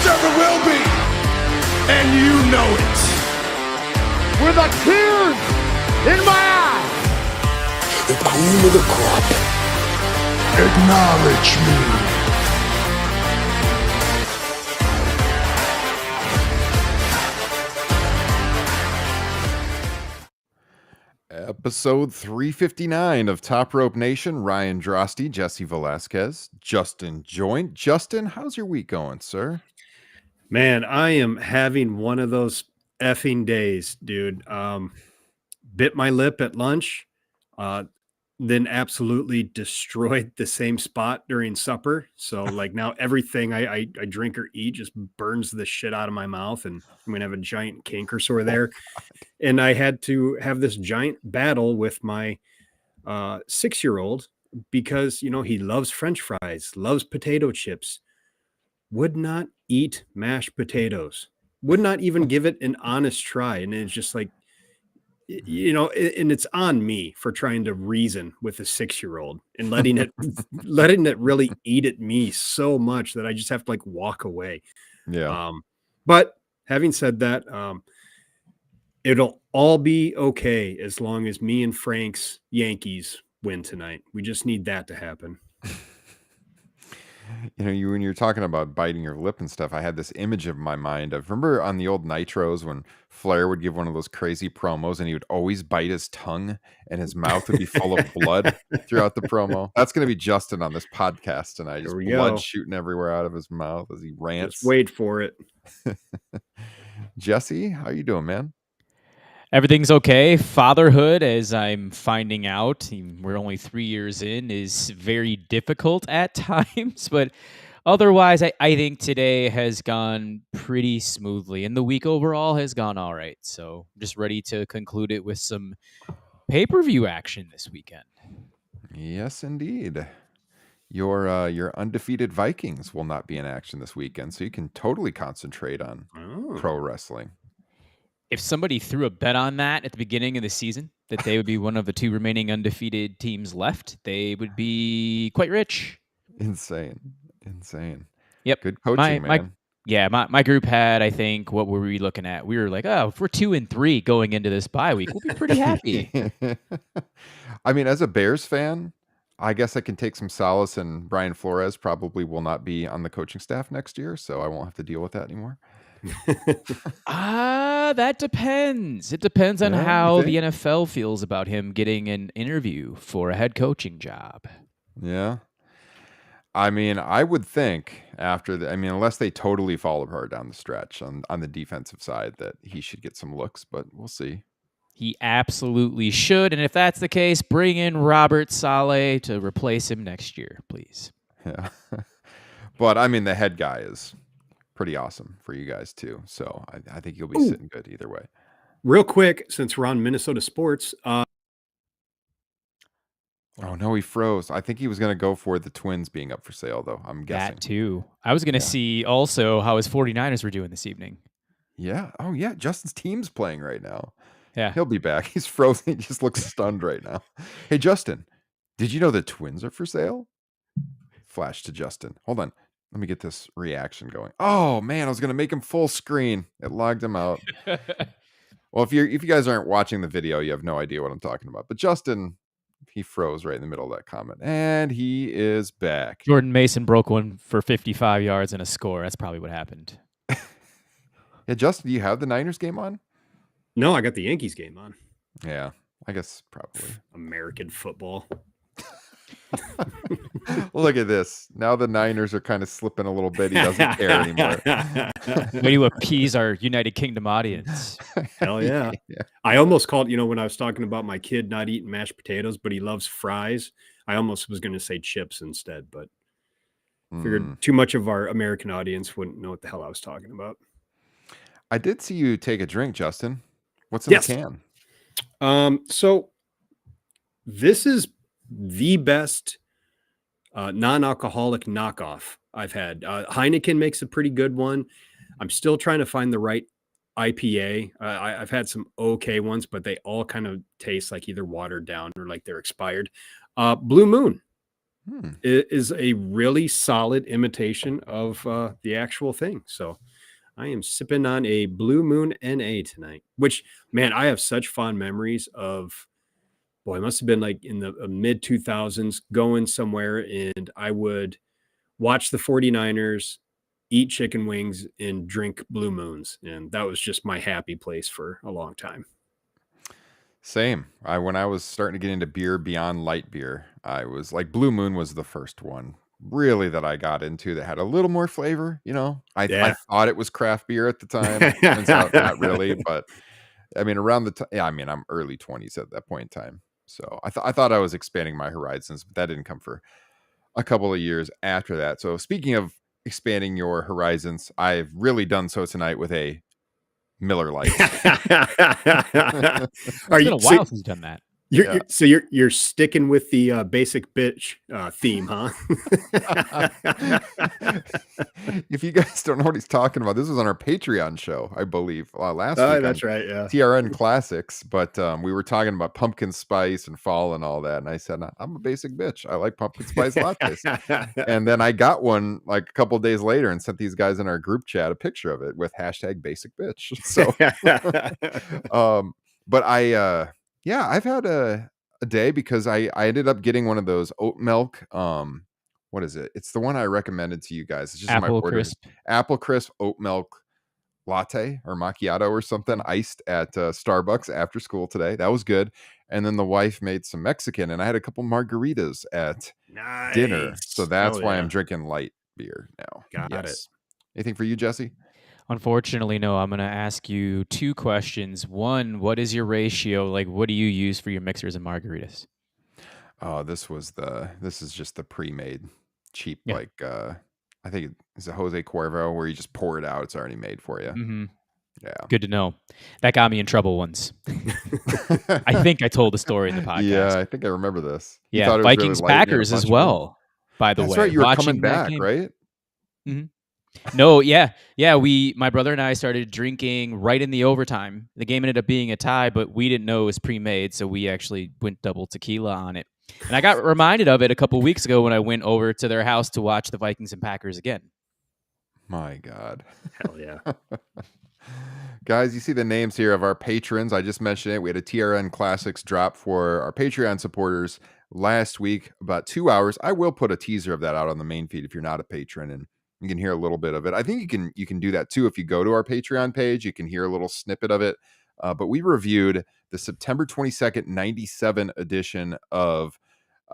never will be. And you know it. With a tear in my eye. The cream of the crop. Acknowledge me. Episode 359 of Top Rope Nation. Ryan Drosty, Jesse Velasquez, Justin Joint. Justin, how's your week going, sir? Man, I am having one of those effing days, dude. Bit my lip at lunch, then absolutely destroyed the same spot during supper. So like now everything I drink or eat just burns the shit out of my mouth, and I'm gonna have a giant canker sore there. And I had to have this giant battle with my 6-year-old because, you know, he loves French fries, loves potato chips, would not eat mashed potatoes, would not even give it an honest try. And it's just like, you know, and it's on me for trying to reason with a 6-year-old and letting it really eat at me so much that I just have to like walk away. Yeah. But having said that, it'll all be okay as long as me and Frank's Yankees win tonight. We just need that to happen. You know, when you're talking about biting your lip and stuff, I had this image of my mind of, remember on the old Nitros when Flair would give one of those crazy promos and he would always bite his tongue and his mouth would be full of blood throughout the promo. That's going to be Justin on this podcast tonight. Just blood shooting everywhere out of his mouth as he rants. Just wait for it. Jesse, how you doing, man? Everything's okay. Fatherhood, as I'm finding out, we're only 3 years in, is very difficult at times. But otherwise, I think today has gone pretty smoothly. And the week overall has gone all right. So I'm just ready to conclude it with some pay-per-view action this weekend. Yes, indeed. Your undefeated Vikings will not be in action this weekend, so you can totally concentrate on pro wrestling. If somebody threw a bet on that at the beginning of the season, that they would be one of the 2 remaining undefeated teams left, they would be quite rich. Insane. Yep. Good coaching, man. My group had, I think, what were we looking at? We were like, oh, if we're 2-3 going into this bye week, we'll be pretty happy. I mean, as a Bears fan, I guess I can take some solace in Brian Flores probably will not be on the coaching staff next year, so I won't have to deal with that anymore. That depends. It depends on how the NFL feels about him getting an interview for a head coaching job. Yeah. I mean, I would think unless they totally fall apart down the stretch on the defensive side, that he should get some looks, but we'll see. He absolutely should. And if that's the case, bring in Robert Saleh to replace him next year, please. Yeah. But I mean, the head guy is pretty awesome for you guys too. So I think you'll be sitting good either way. Real quick, since we're on Minnesota sports. Oh no, he froze. I think he was going to go for the Twins being up for sale though. I'm guessing. That too. I was going to see also how his 49ers were doing this evening. Yeah. Oh yeah. Justin's team's playing right now. Yeah. He'll be back. He's frozen. He just looks stunned right now. Hey, Justin, did you know the Twins are for sale? Flash to Justin. Hold on. Let me get this reaction going. Oh man, I was gonna make him full screen. It logged him out. Well, if you guys aren't watching the video, you have no idea what I'm talking about. But Justin, he froze right in the middle of that comment, and he is back. Jordan Mason broke one for 55 yards and a score. That's probably what happened. Yeah, Justin, do you have the Niners game on? No, I got the Yankees game on. Yeah, I guess probably. American football. Look at this. Now the Niners are kind of slipping a little bit. He doesn't care anymore. Way to appease our United Kingdom audience. Hell yeah. I almost called, when I was talking about my kid not eating mashed potatoes, but he loves fries. I almost was going to say chips instead, but figured too much of our American audience wouldn't know what the hell I was talking about. I did see you take a drink, Justin. What's in the can? So this is the best non-alcoholic knockoff I've had. Heineken makes a pretty good one. I'm still trying to find the right IPA. I've had some okay ones, but they all kind of taste like either watered down or like they're expired. Blue Moon. It is a really solid imitation of the actual thing. So I am sipping on a Blue Moon NA tonight, which, man, I have such fond memories of. Boy, it must have been like in the mid 2000s going somewhere, and I would watch the 49ers, eat chicken wings, and drink Blue Moons. And that was just my happy place for a long time. Same. When I was starting to get into beer beyond light beer, I was like Blue Moon was the first one really that I got into that had a little more flavor. I Yeah. thought it was craft beer at the time. Turns out not really, but I mean around the time. Yeah, I mean I'm early 20s at that point in time, so I thought I was expanding my horizons, but that didn't come for a couple of years after that. So speaking of expanding your horizons, I've really done so tonight with a Miller Lite. It's been a while since you've done that. You're sticking with the basic bitch theme, huh? If you guys don't know what he's talking about, this was on our Patreon show, I believe, last week. That's right. Yeah. TRN Classics, but we were talking about pumpkin spice and fall and all that, and I said I'm a basic bitch. I like pumpkin spice lattes. And then I got one like a couple of days later and sent these guys in our group chat a picture of it with hashtag basic bitch. So, but I've had a day because I ended up getting one of those oat milk. What is it? It's the one I recommended to you guys. It's just Apple my order. Crisp. Apple Crisp oat milk latte or macchiato or something iced at Starbucks after school today. That was good. And then the wife made some Mexican, and I had a couple margaritas at dinner. So that's why I'm drinking light beer now. Got it. Anything for you, Jesse? Unfortunately, no. I'm going to ask you two questions. One, what is your ratio? Like, what do you use for your mixers and margaritas? Oh, this is just the pre-made cheap, Yeah. like I think it's a Jose Cuervo where you just pour it out. It's already made for you. Mm-hmm. Yeah. Good to know. That got me in trouble once. I think I told the story in the podcast. Yeah, I think I remember this. You Yeah, thought it was Vikings really light, Packers as well, by the way. That's right. You were watching coming that back, game. right? No, yeah. My brother and I started drinking right in the overtime. The game ended up being a tie, but we didn't know it was pre-made, so we actually went double tequila on it. And I got reminded of it a couple weeks ago when I went over to their house to watch the Vikings and Packers again. My God. Hell yeah. Guys, you see the names here of our patrons. I just mentioned it. We had a TRN Classics drop for our Patreon supporters last week, about 2 hours. I will put a teaser of that out on the main feed if you're not a patron, and you can hear a little bit of it. I think you can do that too if you go to our Patreon page. You can hear a little snippet of it. But we reviewed the September 22nd, 97 edition of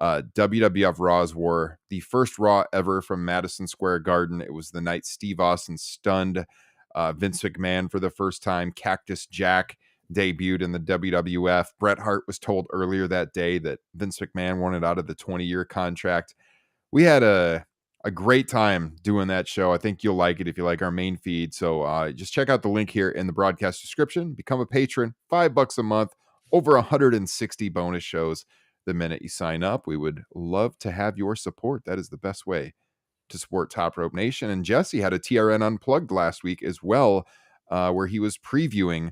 WWF Raw's War, the first Raw ever from Madison Square Garden. It was the night Steve Austin stunned Vince McMahon for the first time. Cactus Jack debuted in the WWF. Bret Hart was told earlier that day that Vince McMahon wanted out of the 20-year contract. We had a great time doing that show. I think you'll like it if you like our main feed. So just check out the link here in the broadcast description. Become a patron, $5 a month, over 160 bonus shows the minute you sign up. We would love to have your support. That is the best way to support Top Rope Nation. And Jesse had a TRN Unplugged last week as well, where he was previewing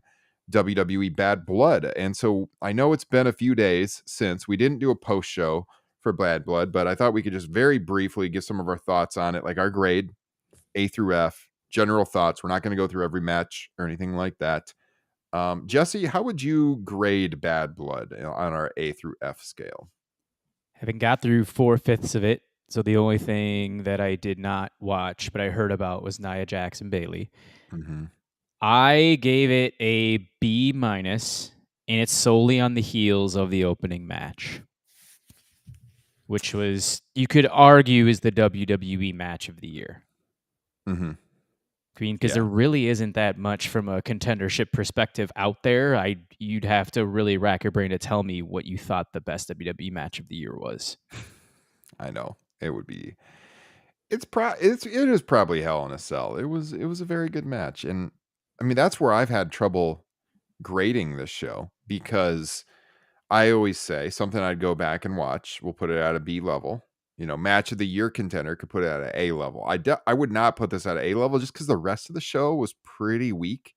WWE Bad Blood. And so I know it's been a few days since we didn't do a post show for Bad Blood, but I thought we could just very briefly give some of our thoughts on it, like our grade, A through F, general thoughts. We're not going to go through every match or anything like that. Jesse, how would you grade Bad Blood on our A through F scale? Having got through 4/5 of it, so the only thing that I did not watch, but I heard about, was Nia Jax and Bayley. Mm-hmm. I gave it a B-, and it's solely on the heels of the opening match, which was, you could argue, is the WWE match of the year. Mm-hmm. I mean, because there really isn't that much from a contendership perspective out there. You'd have to really rack your brain to tell me what you thought the best WWE match of the year was. I know it would be. It is probably Hell in a Cell. It was a very good match, and I mean that's where I've had trouble grading this show, because I always say something I'd go back and watch. We'll put it at a B level. Match of the year contender, could put it at an A level. I would not put this at an A level just because the rest of the show was pretty weak.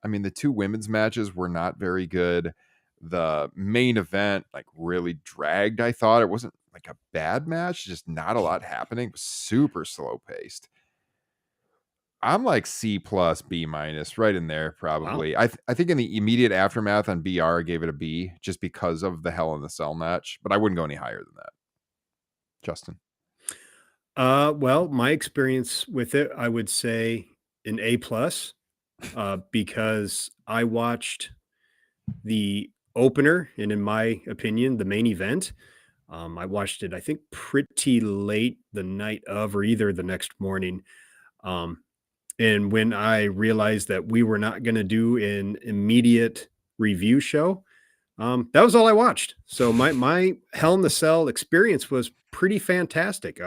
I mean, the two women's matches were not very good. The main event really dragged. I thought it wasn't like a bad match, just not a lot happening, super slow paced. I'm like C plus B minus right in there probably. Wow. I think in the immediate aftermath on BR I gave it a B just because of the Hell in the Cell match, but I wouldn't go any higher than that. Justin. Well, my experience with it, I would say an A plus, because I watched the opener, and in my opinion, the main event. I watched it, I think, pretty late the night of, or either the next morning. Um, and when I realized that we were not going to do an immediate review show, that was all I watched. So my Hell in the Cell experience was pretty fantastic.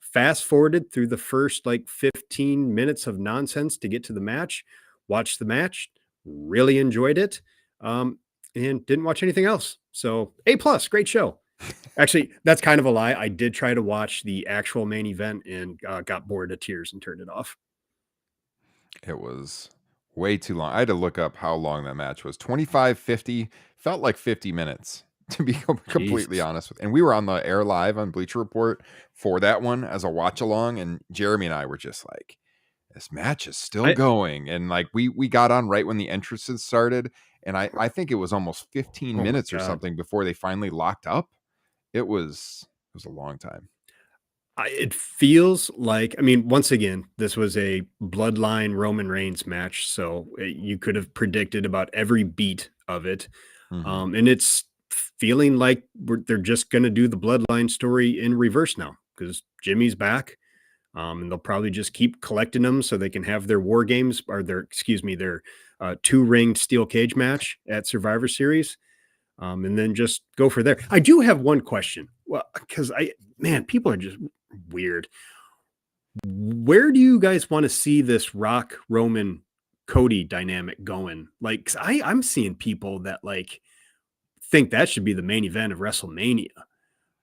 Fast forwarded through the first like 15 minutes of nonsense to get to the match. Watched the match, really enjoyed it, and didn't watch anything else. So A plus, great show. Actually, that's kind of a lie. I did try to watch the actual main event and got bored of tears and turned it off. It was way too long. I had to look up how long that match was. 25-50, felt like 50 minutes to be completely Jesus. honest with. And we were on the air live on Bleacher Report for that one as a watch along, and Jeremy and I were just like, this match is still going. And like we got on right when the entrances started, and I think it was almost 15 minutes or something before they finally locked up. It was a long time. It feels like, I mean, once again, this was a bloodline Roman Reigns match, so you could have predicted about every beat of it. Mhm. And it's feeling like they're just going to do the bloodline story in reverse now because Jimmy's back. And they'll probably just keep collecting them so they can have their war games or their 2-ringed steel cage match at Survivor Series. And then just go for there. I do have one question. Well, because people are just weird. Where do you guys want to see this Rock Roman Cody dynamic going? Like, 'cause I'm seeing people that like think that should be the main event of WrestleMania.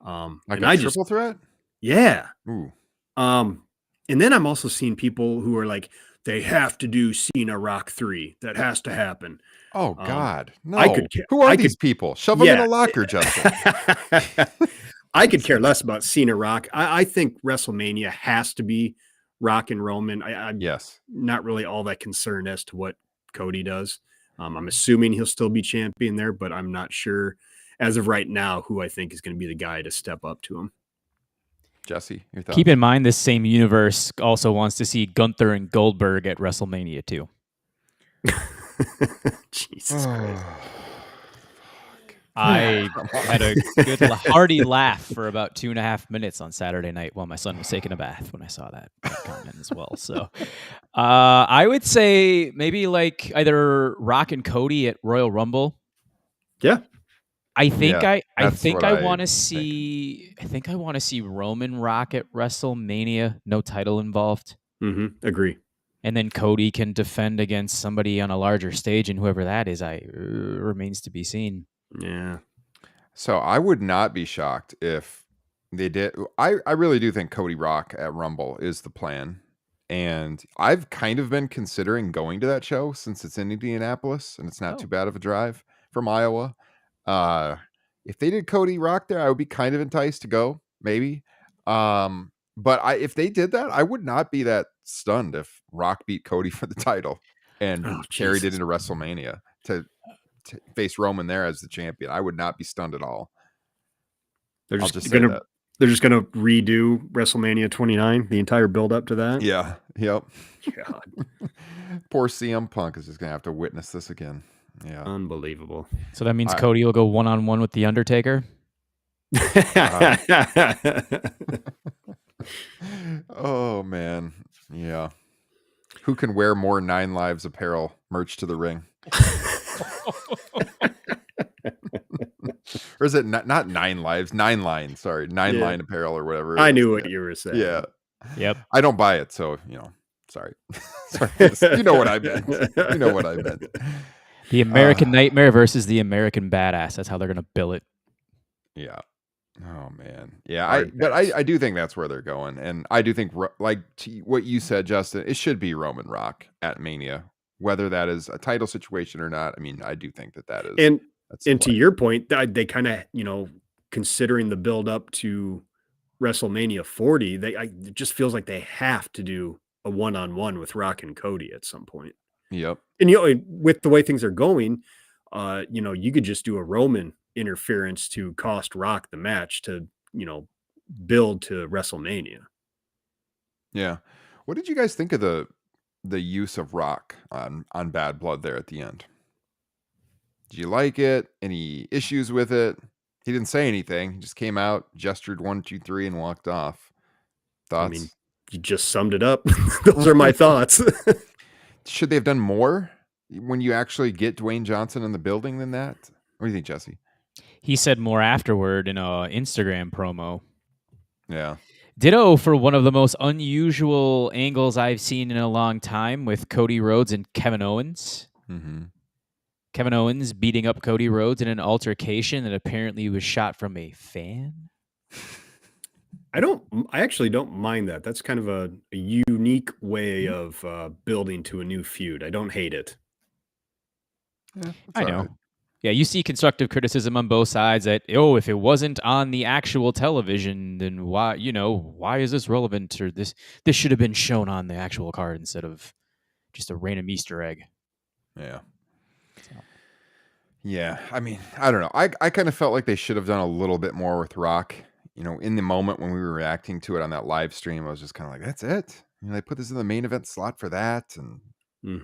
Like and a I triple threat? yeah. Ooh. And then I'm also seeing people who are like, they have to do Cena Rock 3. That has to happen. Oh God. No. I could Who are these people? Shove them in a locker, Justin. I could care less about Cena Rock. I think WrestleMania has to be Rock and Roman. I'm Yes. not really all that concerned as to what Cody does. I'm assuming he'll still be champion there, but I'm not sure as of right now who I think is going to be the guy to step up to him. Jesse, your thoughts? Keep in mind, this same universe also wants to see Gunther and Goldberg at WrestleMania too. Jesus Christ. I had a good hearty laugh for about 2.5 minutes on Saturday night while my son was taking a bath when I saw that comment as well. So I would say maybe like either Rock and Cody at Royal Rumble. Yeah. I think Yeah, I think I want to think. see Roman Rock at WrestleMania, no title involved. Agree. And then Cody can defend against somebody on a larger stage, and whoever that is, remains to be seen. Yeah. So I would not be shocked if they did. I really do think Cody Rock at Rumble is the plan. And I've kind of been considering going to that show since it's in Indianapolis and it's not too bad of a drive from Iowa. If they did Cody Rock there, I would be kind of enticed to go, maybe. But if they did that, I would not be that stunned if Rock beat Cody for the title and carried it into WrestleMania to face Roman there as the champion. I would not be stunned at all. They're just going to redo WrestleMania 29, the entire build up to that. Yeah. Yep. God. Poor CM Punk is just going to have to witness this again. Yeah. Unbelievable. So that means Cody will go one-on-one with The Undertaker? Oh, man. Yeah. Who can wear more 9 Lives apparel merch to the ring? Or is it not 9 Lives? 9 Line. Sorry. 9 Line apparel or whatever. I knew what you were saying. Yeah. Yep. I don't buy it. So, sorry. You know what I meant. You know what I meant. The American Nightmare versus the American Badass. That's how they're going to bill it. Yeah. Oh, man. Yeah. I do think that's where they're going. And I do think, like what you said, Justin, it should be Roman Rock at Mania, whether that is a title situation or not. I mean, I do think that is. And to your point, they kind of, considering the build up to WrestleMania 40, it just feels like they have to do a one-on-one with Rock and Cody at some point. Yep. And with the way things are going, you could just do a Roman interference to cost Rock the match to, build to WrestleMania. Yeah. What did you guys think of the use of Rock on Bad Blood there at the end? Did you like it? Any issues with it? He didn't say anything. He just came out, gestured 1, 2, 3, and walked off. Thoughts? I mean, you just summed it up. Those are my thoughts. Should they have done more when you actually get Dwayne Johnson in the building than that? What do you think, Jesse? He said more afterward in a Instagram promo. Yeah. Ditto for one of the most unusual angles I've seen in a long time with Cody Rhodes and Kevin Owens. Mm-hmm. Kevin Owens beating up Cody Rhodes in an altercation that apparently was shot from a fan. I actually don't mind that. That's kind of a unique way of building to a new feud. I don't hate it. Yeah, I know. Right. Yeah, you see constructive criticism on both sides that, if it wasn't on the actual television, then why is this relevant? Or this should have been shown on the actual card instead of just a random Easter egg. Yeah. Yeah, I mean, I don't know. I kind of felt like they should have done a little bit more with Rock. In the moment when we were reacting to it on that live stream, I was just kind of like, that's it. They put this in the main event slot for that, and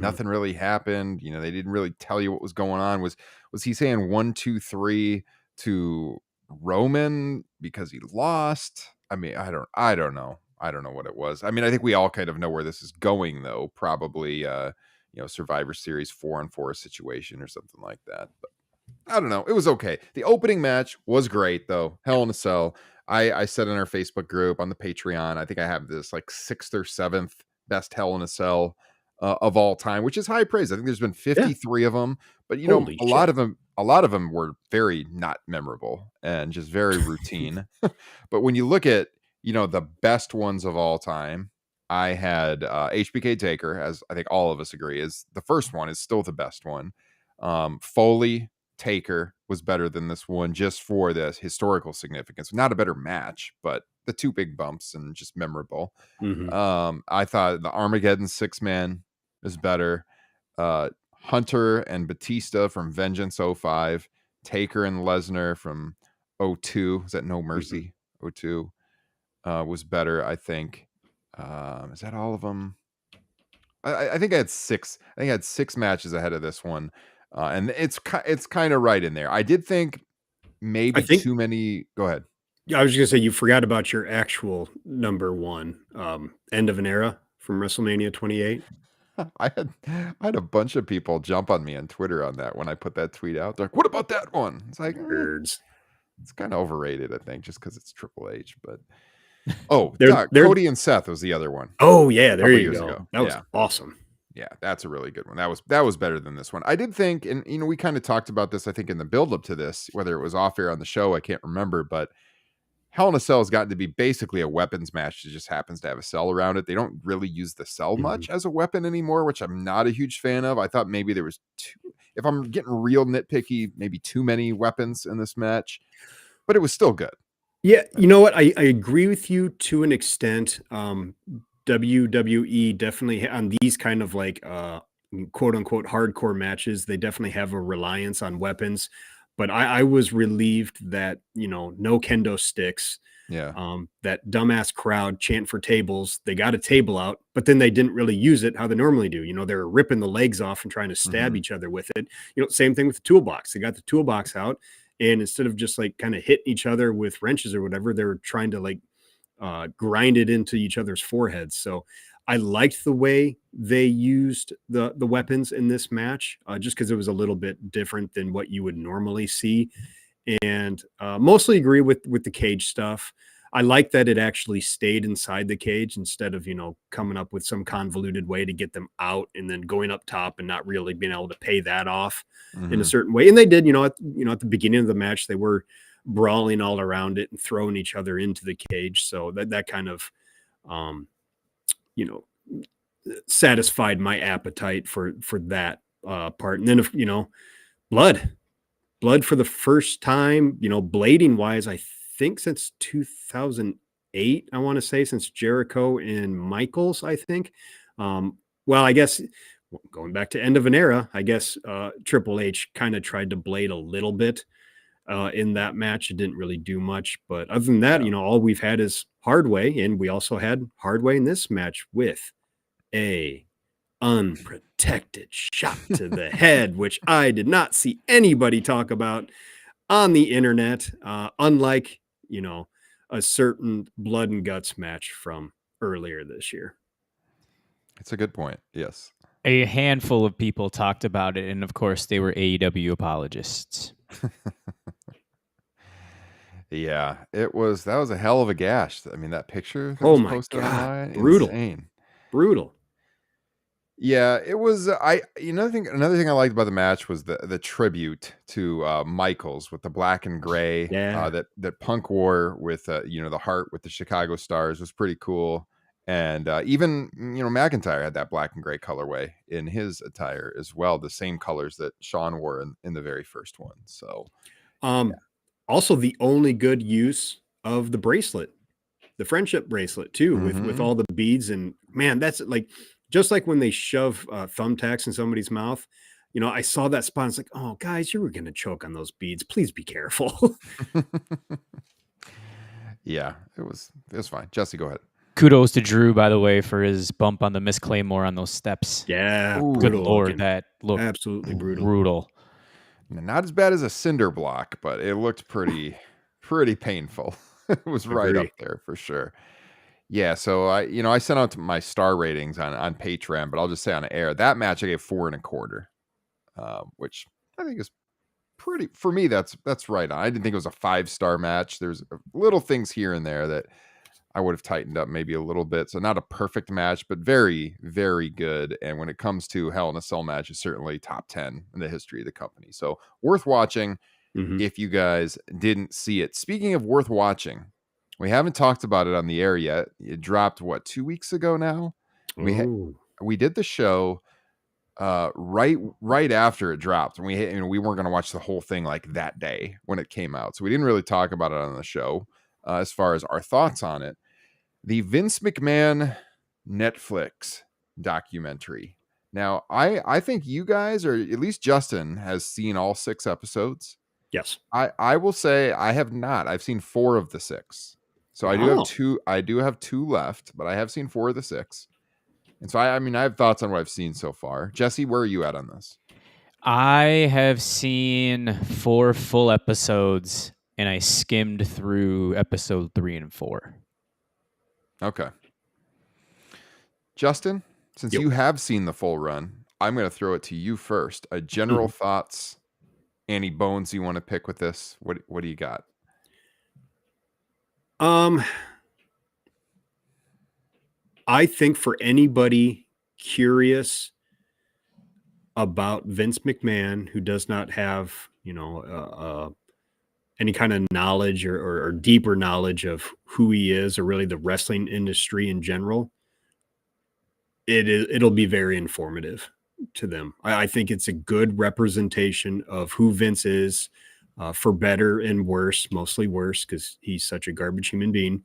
nothing really happened. They didn't really tell you what was going on. Was he saying 1, 2, 3 to Roman because he lost? I mean, I don't know. I don't know what it was. I mean, I think we all kind of know where this is going, though. Probably, Survivor Series 4-on-4 situation or something like that. But I don't know. It was okay. The opening match was great, though. Hell in a Cell. I said in our Facebook group, on the Patreon, I think I have this like 6th or 7th best Hell in a Cell of all time, which is high praise. I think there's been 53 of them, but a lot of them were very not memorable and just very routine. But when you look at the best ones of all time, I had HBK Taker, as I think all of us agree, is the first one is still the best one. Foley Taker was better than this one just for the historical significance. Not a better match, but the 2 big bumps and just memorable. Mm-hmm. I thought the Armageddon 6-man is better. Hunter and Batista from Vengeance 05, Taker and Lesnar from 02. Is that No Mercy? 02 was better, I think. Is that all of them? I think I had 6. I think I had 6 matches ahead of this one. And it's kind of right in there. I did think maybe too many. Go ahead. Yeah, I was just gonna say you forgot about your actual number 1, end of an era from WrestleMania 28. I had a bunch of people jump on me on Twitter on that when I put that tweet out. They're like, "What about that one?" It's like, Nerds. It's kind of overrated, I think, just because it's Triple H. But Cody and Seth was the other one. Oh yeah, there you go. That was awesome. Yeah, that's a really good one. That was better than this one. I did think, and we kind of talked about this, I think, in the build up to this, whether it was off air on the show, I can't remember, but Hell in a Cell has gotten to be basically a weapons match that just happens to have a cell around it. They don't really use the cell much as a weapon anymore, which I'm not a huge fan of. I thought maybe there was if I'm getting real nitpicky, maybe too many weapons in this match, but it was still good. Yeah, you know what? I agree with you to an extent. WWE definitely on these kind of like quote unquote hardcore matches, they definitely have a reliance on weapons. But I was relieved that, no kendo sticks. Yeah. That dumbass crowd chant for tables. They got a table out, but then they didn't really use it how they normally do. They're ripping the legs off and trying to stab each other with it. Same thing with the toolbox. They got the toolbox out, and instead of just like kind of hitting each other with wrenches or whatever, they were trying to like grind it into each other's foreheads. So I liked the way they used the weapons in this match, just because it was a little bit different than what you would normally see. And mostly agree with the cage stuff. I like that it actually stayed inside the cage instead of, coming up with some convoluted way to get them out and then going up top and not really being able to pay that off in a certain way. And they did, at the beginning of the match, they were brawling all around it and throwing each other into the cage. So that kind of, satisfied my appetite for that part. And then, if, blood blood for the first time, blading wise, I think since 2008, I want to say, since Jericho and Michaels, I think. Well, I guess going back to end of an era, I guess Triple H kind of tried to blade a little bit in that match. It didn't really do much, but other than that, all we've had is Hardway, and we also had Hardway in this match with a unprotected shot to the head, which I did not see anybody talk about on the internet, unlike, a certain blood and guts match from earlier this year. It's a good point. Yes. A handful of people talked about it, and of course, they were AEW apologists. Yeah, that was a hell of a gash. I mean, that picture that Oh was my posted God, online, brutal. insane. Brutal. Yeah, it was. Another thing I liked about the match was the tribute to Michaels with the black and gray. Yeah. That Punk wore with the heart with the Chicago stars was pretty cool, and even McIntyre had that black and gray colorway in his attire as well, the same colors that Shawn wore in the very first one. So, also the only good use of the bracelet, the friendship bracelet too, with all the beads, and man, that's like. Just like when they shove thumbtacks in somebody's mouth, I saw that spot. It's like, oh, guys, you were going to choke on those beads. Please be careful. Yeah, it was fine. Jesse, go ahead. Kudos to Drew, by the way, for his bump on the Miss Claymore on those steps. Yeah. Good Lord, looking. that looked absolutely brutal. Not as bad as a cinder block, but it looked pretty painful. It was right up there for sure. Yeah, so I sent out my star ratings on Patreon, but I'll just say on air that match I gave 4.25, which I think is pretty, for me. That's right on. I didn't think it was a 5-star match. There's little things here and there that I would have tightened up maybe a little bit. So not a perfect match, but very, very good. And when it comes to Hell in a Cell match, it's certainly top 10 in the history of the company. So worth watching if you guys didn't see it. Speaking of worth watching. We haven't talked about it on the air yet. It dropped 2 weeks ago now. We did the show right after it dropped, and we weren't going to watch the whole thing like that day when it came out, so we didn't really talk about it on the show as far as our thoughts on it. The Vince McMahon Netflix documentary. Now, I think you guys, or at least Justin, has seen all 6 episodes. Yes. I will say I have not. I've seen 4 of the 6. So I do have 2 left, but I have seen 4 of the 6. And so I have thoughts on what I've seen so far. Jesse, where are you at on this? I have seen 4 full episodes, and I skimmed through episode 3 and 4. Okay. Justin, since you have seen the full run, I'm going to throw it to you first. General thoughts, any bones you want to pick with this? What do you got? I think for anybody curious about Vince McMahon who does not have, any kind of knowledge or deeper knowledge of who he is or really the wrestling industry in general, it'll be very informative to them. I think it's a good representation of who Vince is, for better and worse, mostly worse because he's such a garbage human being.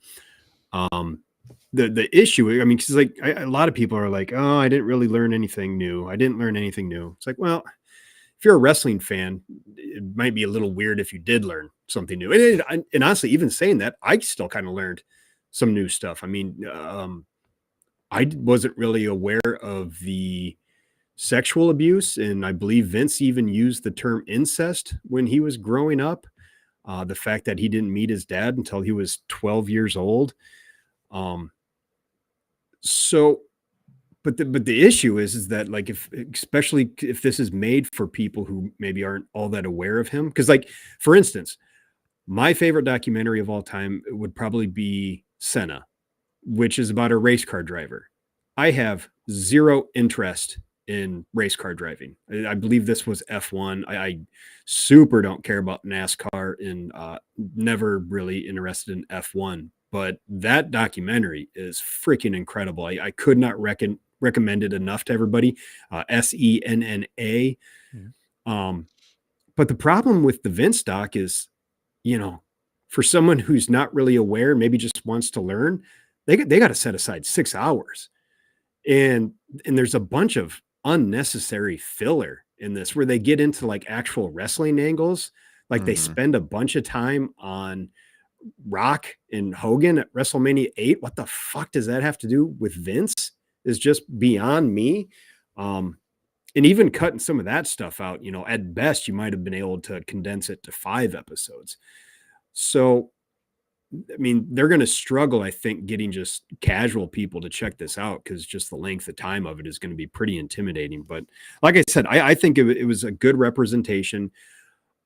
The issue, because a lot of people are like, oh, I didn't really learn anything new. I didn't learn anything new. It's like, well, if you're a wrestling fan, it might be a little weird if you did learn something new. And honestly, even saying that, I still kind of learned some new stuff. I wasn't really aware of the sexual abuse, and I believe Vince even used the term incest when he was growing up. The fact that he didn't meet his dad until he was 12 years old. But the issue is that especially if this is made for people who maybe aren't all that aware of him, because for instance, my favorite documentary of all time would probably be Senna, which is about a race car driver. I have zero interest in race car driving. I believe this was F1. I super don't care about NASCAR and never really interested in F1. But that documentary is freaking incredible. I could not recommend it enough to everybody. SENNA. But the problem with the Vince doc is, for someone who's not really aware, maybe just wants to learn, they got to set aside 6 hours. And there's a bunch of unnecessary filler in this where they get into like actual wrestling angles. Like they spend a bunch of time on Rock and Hogan at WrestleMania 8. What the fuck does that have to do with Vince? Is just beyond me. And even cutting some of that stuff out, at best, you might have been able to condense it to 5 episodes. So, I mean, they're going to struggle, I think, getting just casual people to check this out because just the length of time of it is going to be pretty intimidating. But like I said, I think it was a good representation,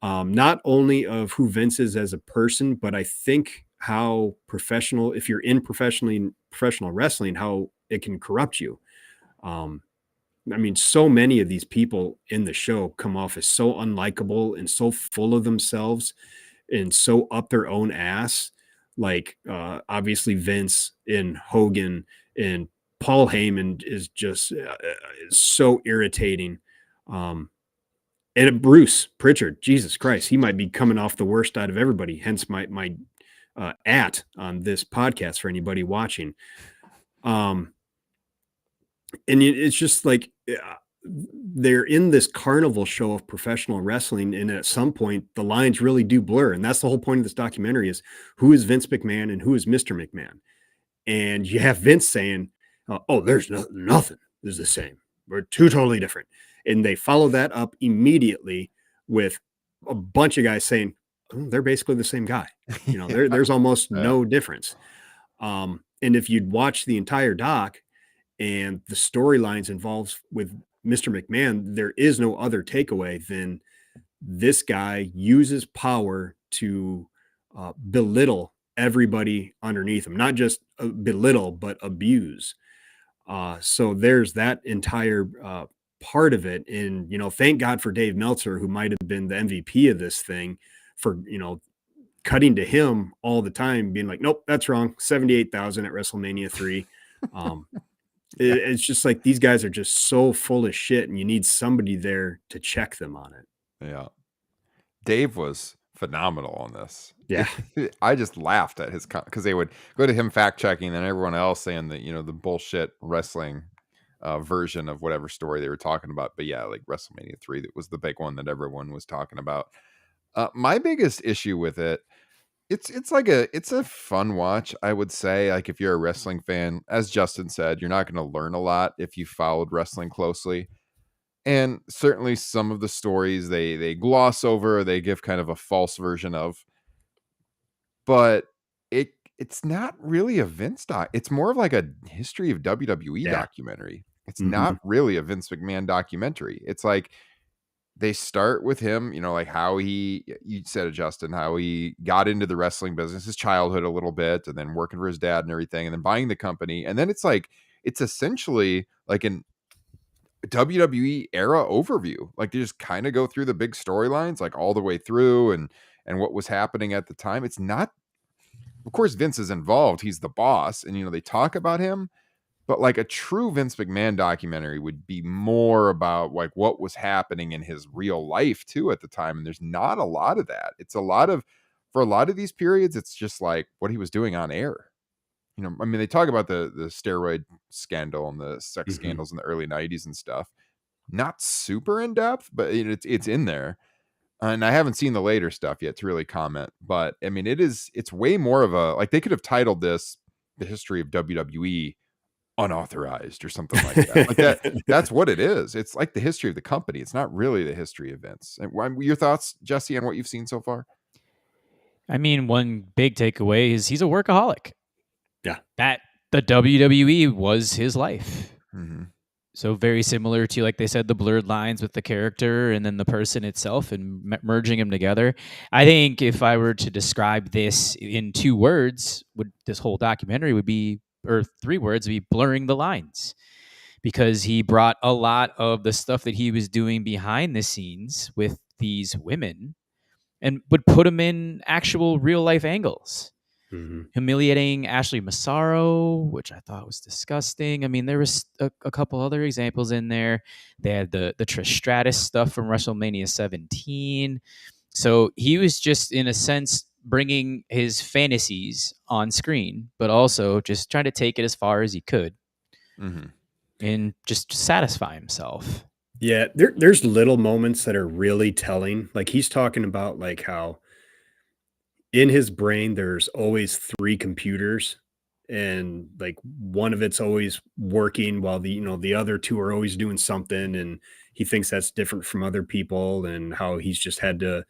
not only of who Vince is as a person, but I think how professional, if you're in professional wrestling, how it can corrupt you. I mean, so many of these people in the show come off as so unlikable and so full of themselves and so up their own ass. Like, obviously Vince and Hogan and Paul Heyman is just so irritating. And Bruce Pritchard, Jesus Christ, he might be coming off the worst out of everybody. Hence my at on this podcast for anybody watching. And it's just like they're in this carnival show of professional wrestling, and at some point the lines really do blur, and that's the whole point of this documentary: is who is Vince McMahon and who is Mr. McMahon. And you have Vince saying, "Oh, there's nothing is the same. We're two totally different," and they follow that up immediately with a bunch of guys saying, "Oh, they're basically the same guy." There's almost no difference. And if you'd watch the entire doc and the storylines involved with Mr. McMahon, there is no other takeaway than this guy uses power to belittle everybody underneath him, not just belittle, but abuse. So there's that entire part of it. And, thank God for Dave Meltzer, who might have been the MVP of this thing, for, cutting to him all the time, being like, nope, that's wrong. 78,000 at WrestleMania 3. It's just like these guys are just so full of shit, and you need somebody there to check them on it. Yeah. Dave was phenomenal on this. Yeah. I just laughed at his because they would go to him fact checking and everyone else saying that, the bullshit wrestling version of whatever story they were talking about. But yeah, like WrestleMania 3, that was the big one that everyone was talking about. My biggest issue with it, it's a fun watch, I would say. Like, if you're a wrestling fan, as Justin said, you're not going to learn a lot if you followed wrestling closely. And certainly some of the stories they gloss over, they give kind of a false version of. But it's not really a Vince doc. It's more of like a history of WWE documentary. It's not really a Vince McMahon documentary. It's like they start with him, like how you said it, Justin, how he got into the wrestling business, his childhood a little bit, and then working for his dad and everything, and then buying the company. And then it's essentially like an WWE era overview. Like, they just kind of go through the big storylines, like all the way through, and what was happening at the time. It's not, of course, Vince is involved. He's the boss, and, they talk about him. But like a true Vince McMahon documentary would be more about like what was happening in his real life too at the time. And there's not a lot of that. It's for a lot of these periods, it's just like what he was doing on air. I mean, they talk about the steroid scandal and the sex scandals in the early 90s and stuff. Not super in depth, but it's in there. And I haven't seen the later stuff yet to really comment. But I mean, it's way more of a, like, they could have titled this The History of WWE Unauthorized or something like that. Like that's what it is. It's like the history of the company. It's not really the history of Vince. And your thoughts, Jesse, on what you've seen so far? I mean, one big takeaway is he's a workaholic. Yeah. That the WWE was his life. Mm-hmm. So very similar to, like they said, the blurred lines with the character and then the person itself and merging them together. I think if I were to describe this in 2 words, this whole documentary would be, or 3 words, would be blurring the lines, because he brought a lot of the stuff that he was doing behind the scenes with these women and would put them in actual real life angles. humiliating Ashley Massaro, which I thought was disgusting. I mean, there was a couple other examples in there. They had the Trish Stratus stuff from WrestleMania 17. So he was just, in a sense, bringing his fantasies on screen, but also just trying to take it as far as he could and just satisfy himself. Yeah, there's little moments that are really telling. Like he's talking about like how in his brain there's always 3 computers and like one of it's always working while the other 2 are always doing something, and he thinks that's different from other people and how he's just had to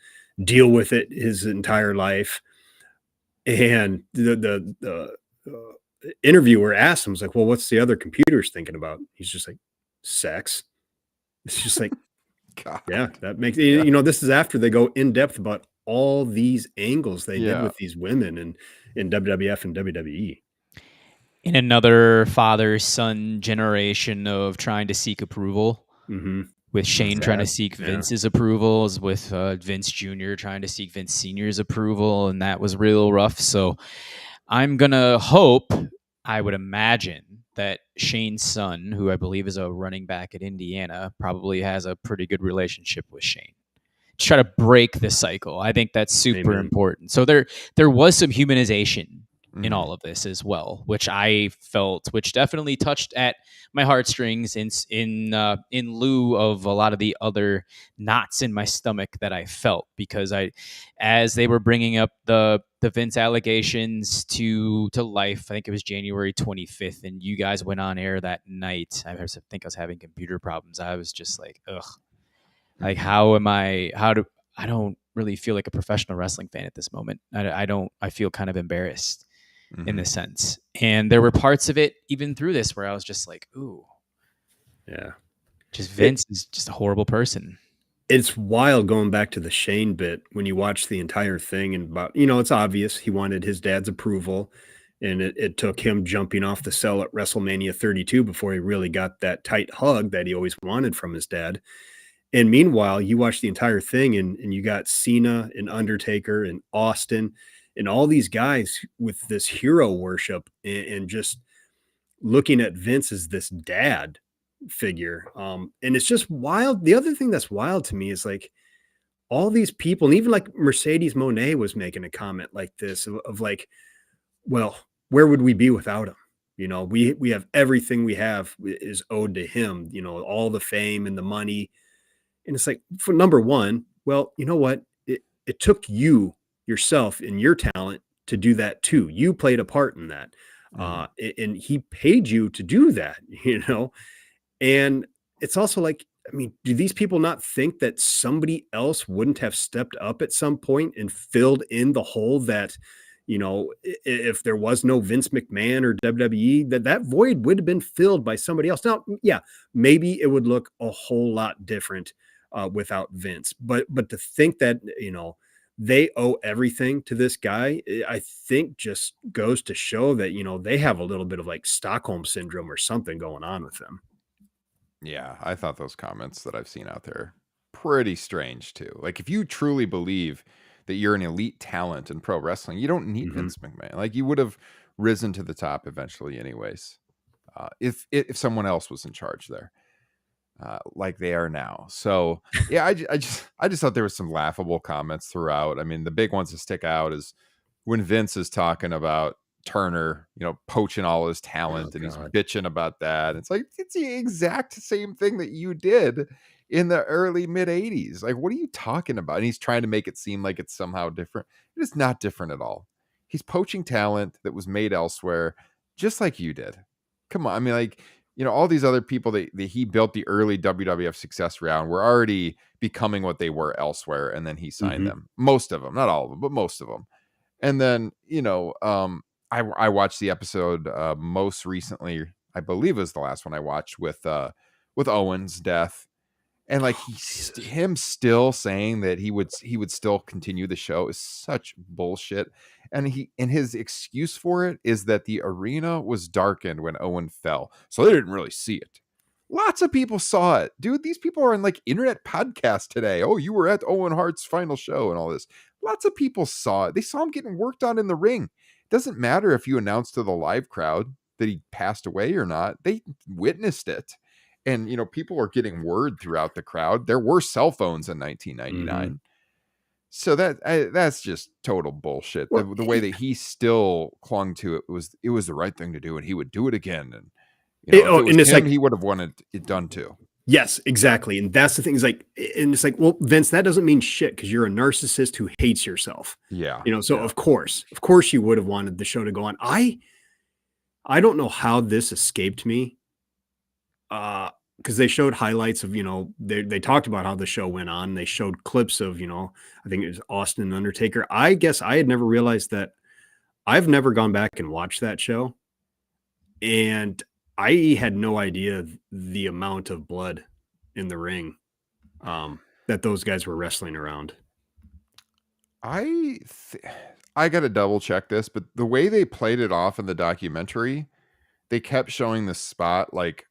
deal with it his entire life. And the interviewer asked him, was like, well, what's the other computers thinking about? He's just like, sex. It's just like, God. yeah, that makes, this is after they go in depth about all these angles they did with these women in WWF and WWE. In another father-son generation of trying to seek approval, with Shane trying to seek Vince's approvals, with Vince Jr. trying to seek Vince Sr.'s approval, and that was real rough. So I'm going to hope, I would imagine, that Shane's son, who I believe is a running back at Indiana, probably has a pretty good relationship with Shane. To try to break the cycle. I think that's super important. So there was some humanization in all of this as well, which I felt, which definitely touched at my heartstrings in lieu of a lot of the other knots in my stomach that I felt, because as they were bringing up the Vince allegations to life, I think it was January 25th, and you guys went on air that night. I think I was having computer problems. I was just like, ugh. Like, I don't really feel like a professional wrestling fan at this moment. I feel kind of embarrassed in this sense. And there were parts of it even through this where I was just like, ooh, yeah, just Vince is just a horrible person. It's wild going back to the Shane bit when you watch the entire thing, and about, it's obvious he wanted his dad's approval, and it took him jumping off the cell at WrestleMania 32 before he really got that tight hug that he always wanted from his dad. And meanwhile, you watch the entire thing and you got Cena and Undertaker and Austin and all these guys with this hero worship and just looking at Vince as this dad figure. And it's just wild. The other thing that's wild to me is like all these people, and even like Mercedes Moné was making a comment like this of like, well, where would we be without him? We have everything we have is owed to him, all the fame and the money. And it's like, for number one, well, you know what? It took you yourself and your talent to do that too. You played a part in that. And he paid you to do that, And it's also like, I mean, do these people not think that somebody else wouldn't have stepped up at some point and filled in the hole that, if there was no Vince McMahon or WWE, that void would have been filled by somebody else. Now, yeah, maybe it would look a whole lot different without Vince, but to think that, they owe everything to this guy, I think just goes to show that, they have a little bit of like Stockholm syndrome or something going on with them. Yeah, I thought those comments that I've seen out there pretty strange too. Like, if you truly believe that you're an elite talent in pro wrestling, you don't need Vince McMahon. Like, you would have risen to the top eventually anyways, if someone else was in charge there, like they are now. So yeah, I just thought there was some laughable comments throughout. I mean, the big ones that stick out is when Vince is talking about Turner, poaching all his talent, and he's bitching about that. It's like, it's the exact same thing that you did in the early mid 80s. Like, what are you talking about? And he's trying to make it seem like it's somehow different. It is not different at all. He's poaching talent that was made elsewhere, just like you did. Come on. I mean, like, all these other people that he built the early WWF success around were already becoming what they were elsewhere. And then he signed them. Most of them, not all of them, but most of them. And then, I watched the episode most recently, I believe it was the last one I watched with Owen's death. And like him still saying that he would still continue the show is such bullshit. And his excuse for it is that the arena was darkened when Owen fell, so they didn't really see it. Lots of people saw it, dude. These people are in like internet podcasts today. Oh, you were at Owen Hart's final show and all this. Lots of people saw it. They saw him getting worked on in the ring. doesn't matter if you announce to the live crowd that he passed away or not. They witnessed it. And, people are getting word throughout the crowd. There were cell phones in 1999. So that's just total bullshit. Well, The way that he still clung to it was the right thing to do, and he would do it again. And if it was and it's him, like, he would have wanted it done too. yes, exactly. And that's the thing, is like, and it's like, well, Vince, that doesn't mean shit because you're a narcissist who hates yourself. Yeah. So yeah. of course you would have wanted the show to go on. I don't know how this escaped me. Because they showed highlights of, they talked about how the show went on. They showed clips of, I think it was Austin and Undertaker. I guess I had never realized that. I've never gone back and watched that show. And I had no idea the amount of blood in the ring that those guys were wrestling around. I got to double check this, but the way they played it off in the documentary, they kept showing this spot like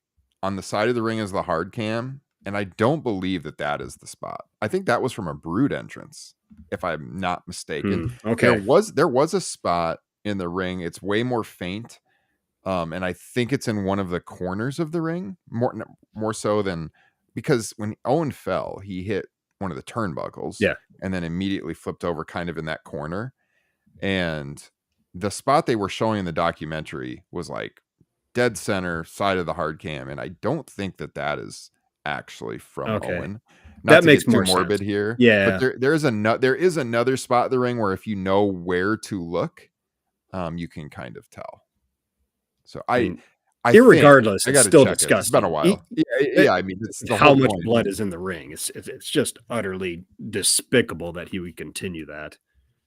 on the side of the ring is the hard cam, and I don't believe that is the spot. I think that was from a Brood entrance, if I'm not mistaken. Okay. There was a spot in the ring. It's way more faint, and I think it's in one of the corners of the ring, more so than, because when Owen fell, he hit one of the turnbuckles, and then immediately flipped over kind of in that corner. And the spot they were showing in the documentary was like dead center side of the hard cam, and I don't think that is actually from Owen. Not that to makes get too more morbid sense here, Yeah, but there is another spot in the ring where if you know where to look, you can kind of tell. So I irregardless, it's still disgusting. It's been a while. I mean, it's the how whole much point. blood is in the ring. It's just utterly despicable that he would continue that.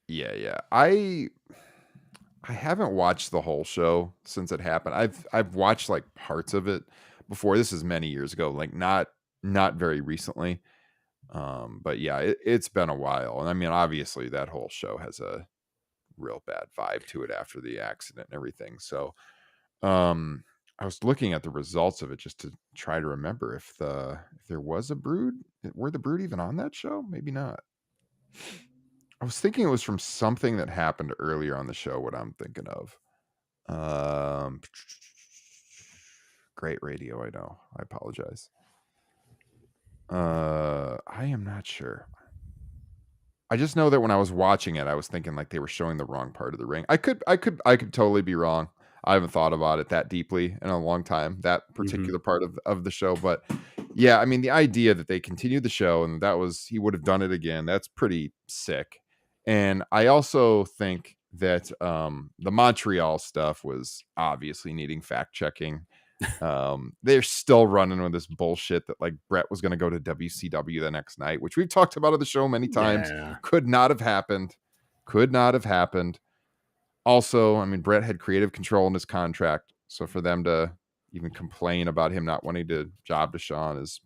Yeah. I haven't watched the whole show since it happened. I've watched like parts of it before. This is many years ago, like not very recently. But yeah, it's been a while. And I mean, obviously that whole show has a real bad vibe to it after the accident and everything. So I was looking at the results of it just to try to remember if there was a Brood. Were the Brood even on that show? Maybe not. I was thinking it was from something that happened earlier on the show, what I'm thinking of. Great radio, I know. I apologize. I am not sure. I just know that when I was watching it, I was thinking like they were showing the wrong part of the ring. I could totally be wrong. I haven't thought about it that deeply in a long time, that particular part of the show. But yeah, I mean, the idea that they continued the show and he would have done it again, that's pretty sick. And I also think that the Montreal stuff was obviously needing fact checking. They're still running with this bullshit that like Brett was going to go to WCW the next night, which we've talked about on the show many times. Could not have happened. Also, I mean, Brett had creative control in his contract, so for them to even complain about him not wanting to job to Sean is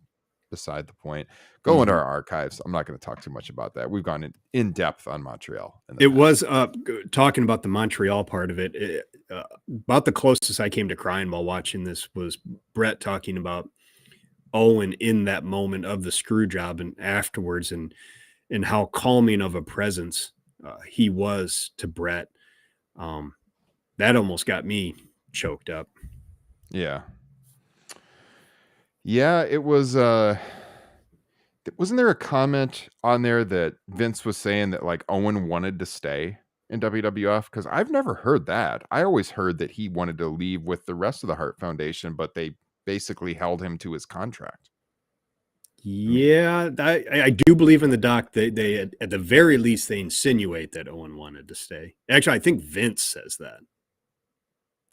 beside the point. Go into our archives. I'm not going to talk too much about that. We've gone in depth on Montreal. It was talking about the Montreal part of it. About the closest I came to crying while watching this was Brett talking about Owen in that moment of the screw job and afterwards, and how calming of a presence he was to Brett. That almost got me choked up. Yeah, it was wasn't there a comment on there that Vince was saying that like Owen wanted to stay in WWF? Because I've never heard that. I always heard that he wanted to leave with the rest of the Hart Foundation, but they basically held him to his contract. Yeah, I do believe in the doc. They at the very least they insinuate that Owen wanted to stay. Actually, I think Vince says that.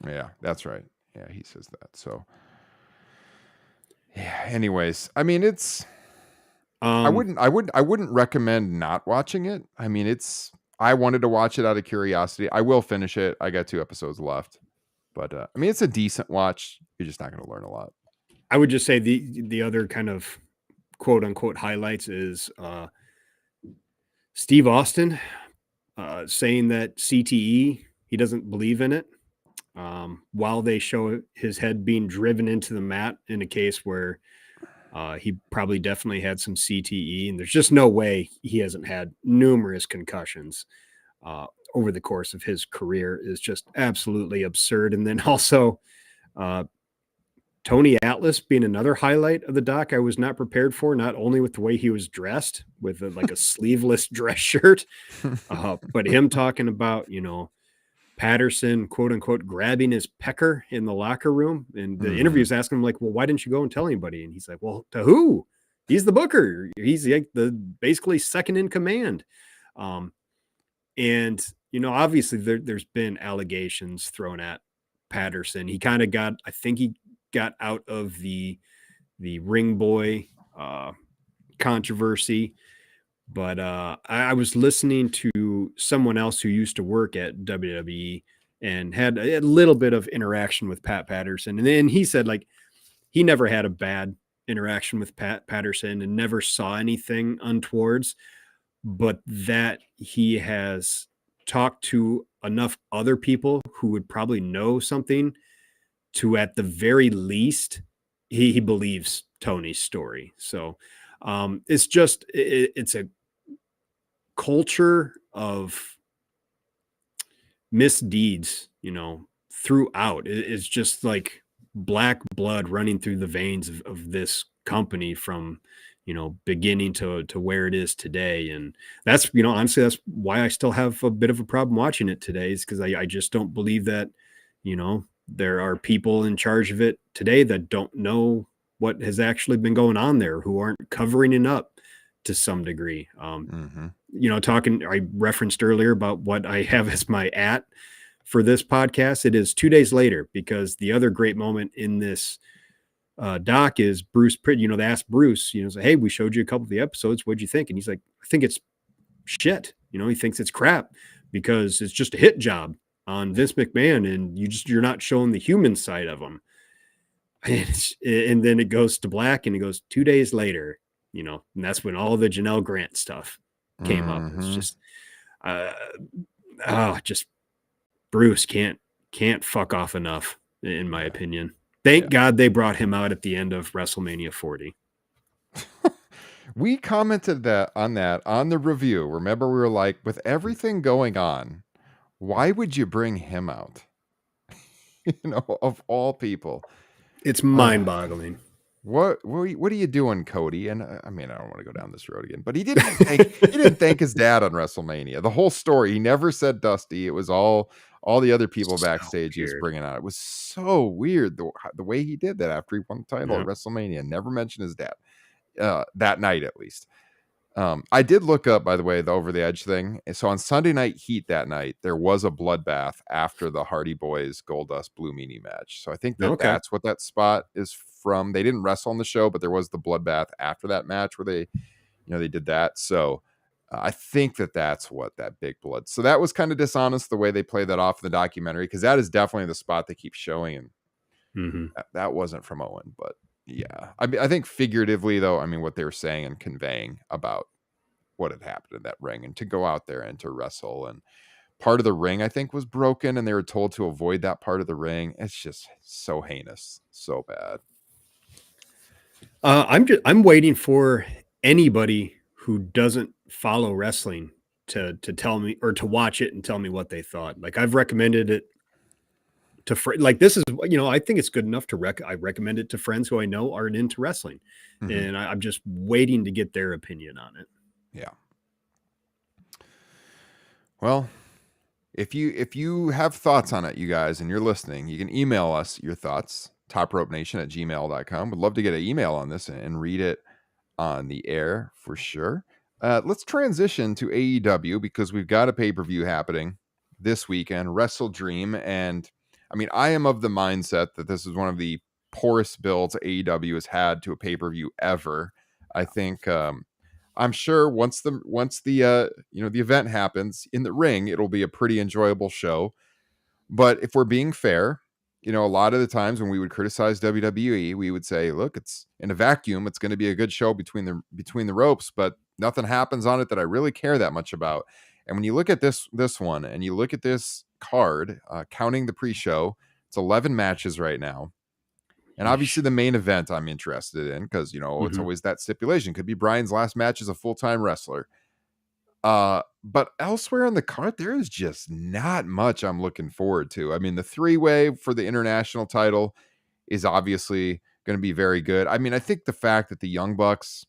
Yeah, that's right. Yeah, he says that. So yeah. Anyways, I mean, it's. I wouldn't recommend not watching it. I mean, I wanted to watch it out of curiosity. I will finish it. I got 2 episodes left, but I mean, it's a decent watch. You're just not going to learn a lot. I would just say the other kind of quote unquote highlights is Steve Austin saying that CTE, he doesn't believe in it. While they show his head being driven into the mat in a case where he probably definitely had some CTE, and there's just no way he hasn't had numerous concussions. over the course of his career is just absolutely absurd. And then also Tony Atlas being another highlight of the doc I was not prepared for, not only with the way he was dressed with like a sleeveless dress shirt, but him talking about, Patterson, quote unquote, grabbing his pecker in the locker room. And the interview's asking him like, well, why didn't you go and tell anybody? And he's like, well, to who? He's the booker. He's like the basically second in command. And, obviously there's been allegations thrown at Patterson. He kind of I think he got out of the ring boy controversy. But I was listening to someone else who used to work at WWE and had a little bit of interaction with Pat Patterson. And then he said, like, he never had a bad interaction with Pat Patterson and never saw anything untowards, but that he has talked to enough other people who would probably know something to, at the very least, he believes Tony's story. So it's just, it's a culture of misdeeds, throughout. It's just like black blood running through the veins of this company from, beginning to where it is today. And that's, honestly, that's why I still have a bit of a problem watching it today, is because I just don't believe that, there are people in charge of it today that don't know what has actually been going on there, who aren't covering it up to some degree. Talking, I referenced earlier about what I have as my for this podcast. It is 2 days later, because the other great moment in this doc is Bruce Pritt. They asked Bruce, say, hey, we showed you a couple of the episodes. What'd you think? And he's like, I think it's shit. He thinks it's crap because it's just a hit job on Vince McMahon, and you're not showing the human side of him. And then it goes to black, and it goes 2 days later, and that's when all the Janelle Grant stuff came up. It's just, just Bruce can't fuck off enough, in my opinion. Thank God they brought him out at the end of WrestleMania 40. We commented on the review. Remember, we were like, with everything going on, why would you bring him out? Of all people, it's mind-boggling. What are you doing, Cody? And I mean, I don't want to go down this road again, but he didn't thank his dad on WrestleMania. The whole story, he never said Dusty. It was all the other people backstage he was bringing out. It was so weird the way he did that after he won the title at WrestleMania. Never mentioned his dad that night, at least. I did look up, by the way, the Over the Edge thing. So on Sunday Night Heat that night, there was a bloodbath after the Hardy Boys Goldust Blue Meanie match. So I think that's what that spot is from. They didn't wrestle on the show, but there was the bloodbath after that match where they, they did that. So I think that's what that big blood. So that was kind of dishonest the way they played that off in the documentary, because that is definitely the spot they keep showing. And that wasn't from Owen, but yeah. I think figuratively, though, what they were saying and conveying about what had happened in that ring, and to go out there and to wrestle, and part of the ring, I think, was broken, and they were told to avoid that part of the ring. It's just so heinous, so bad. I'm waiting for anybody who doesn't follow wrestling to tell me, or to watch it and tell me what they thought. Like, I've recommended it to this is, I think it's good enough I recommend it to friends who I know aren't into wrestling, and I'm just waiting to get their opinion on it. Yeah. Well, if you have thoughts on it, you guys, and you're listening, you can email us your thoughts, topropenation@gmail.com. Would love to get an email on this and read it on the air for sure. Let's transition to AEW, because we've got a pay-per-view happening this weekend, WrestleDream. And I am of the mindset that this is one of the poorest builds AEW has had to a pay-per-view ever. I think, I'm sure once the the event happens in the ring, it'll be a pretty enjoyable show. But if we're being fair, a lot of the times when we would criticize WWE, we would say, look, it's in a vacuum, it's going to be a good show between the ropes, but nothing happens on it that I really care that much about. And when you look at this one, and you look at this card, counting the pre-show, it's 11 matches right now. And obviously the main event I'm interested in, because, it's always that stipulation. Could be Bryan's last match as a full-time wrestler. But elsewhere on the card, there is just not much I'm looking forward to. I mean, the 3-way for the international title is obviously going to be very good. I mean, I think the fact that the Young Bucks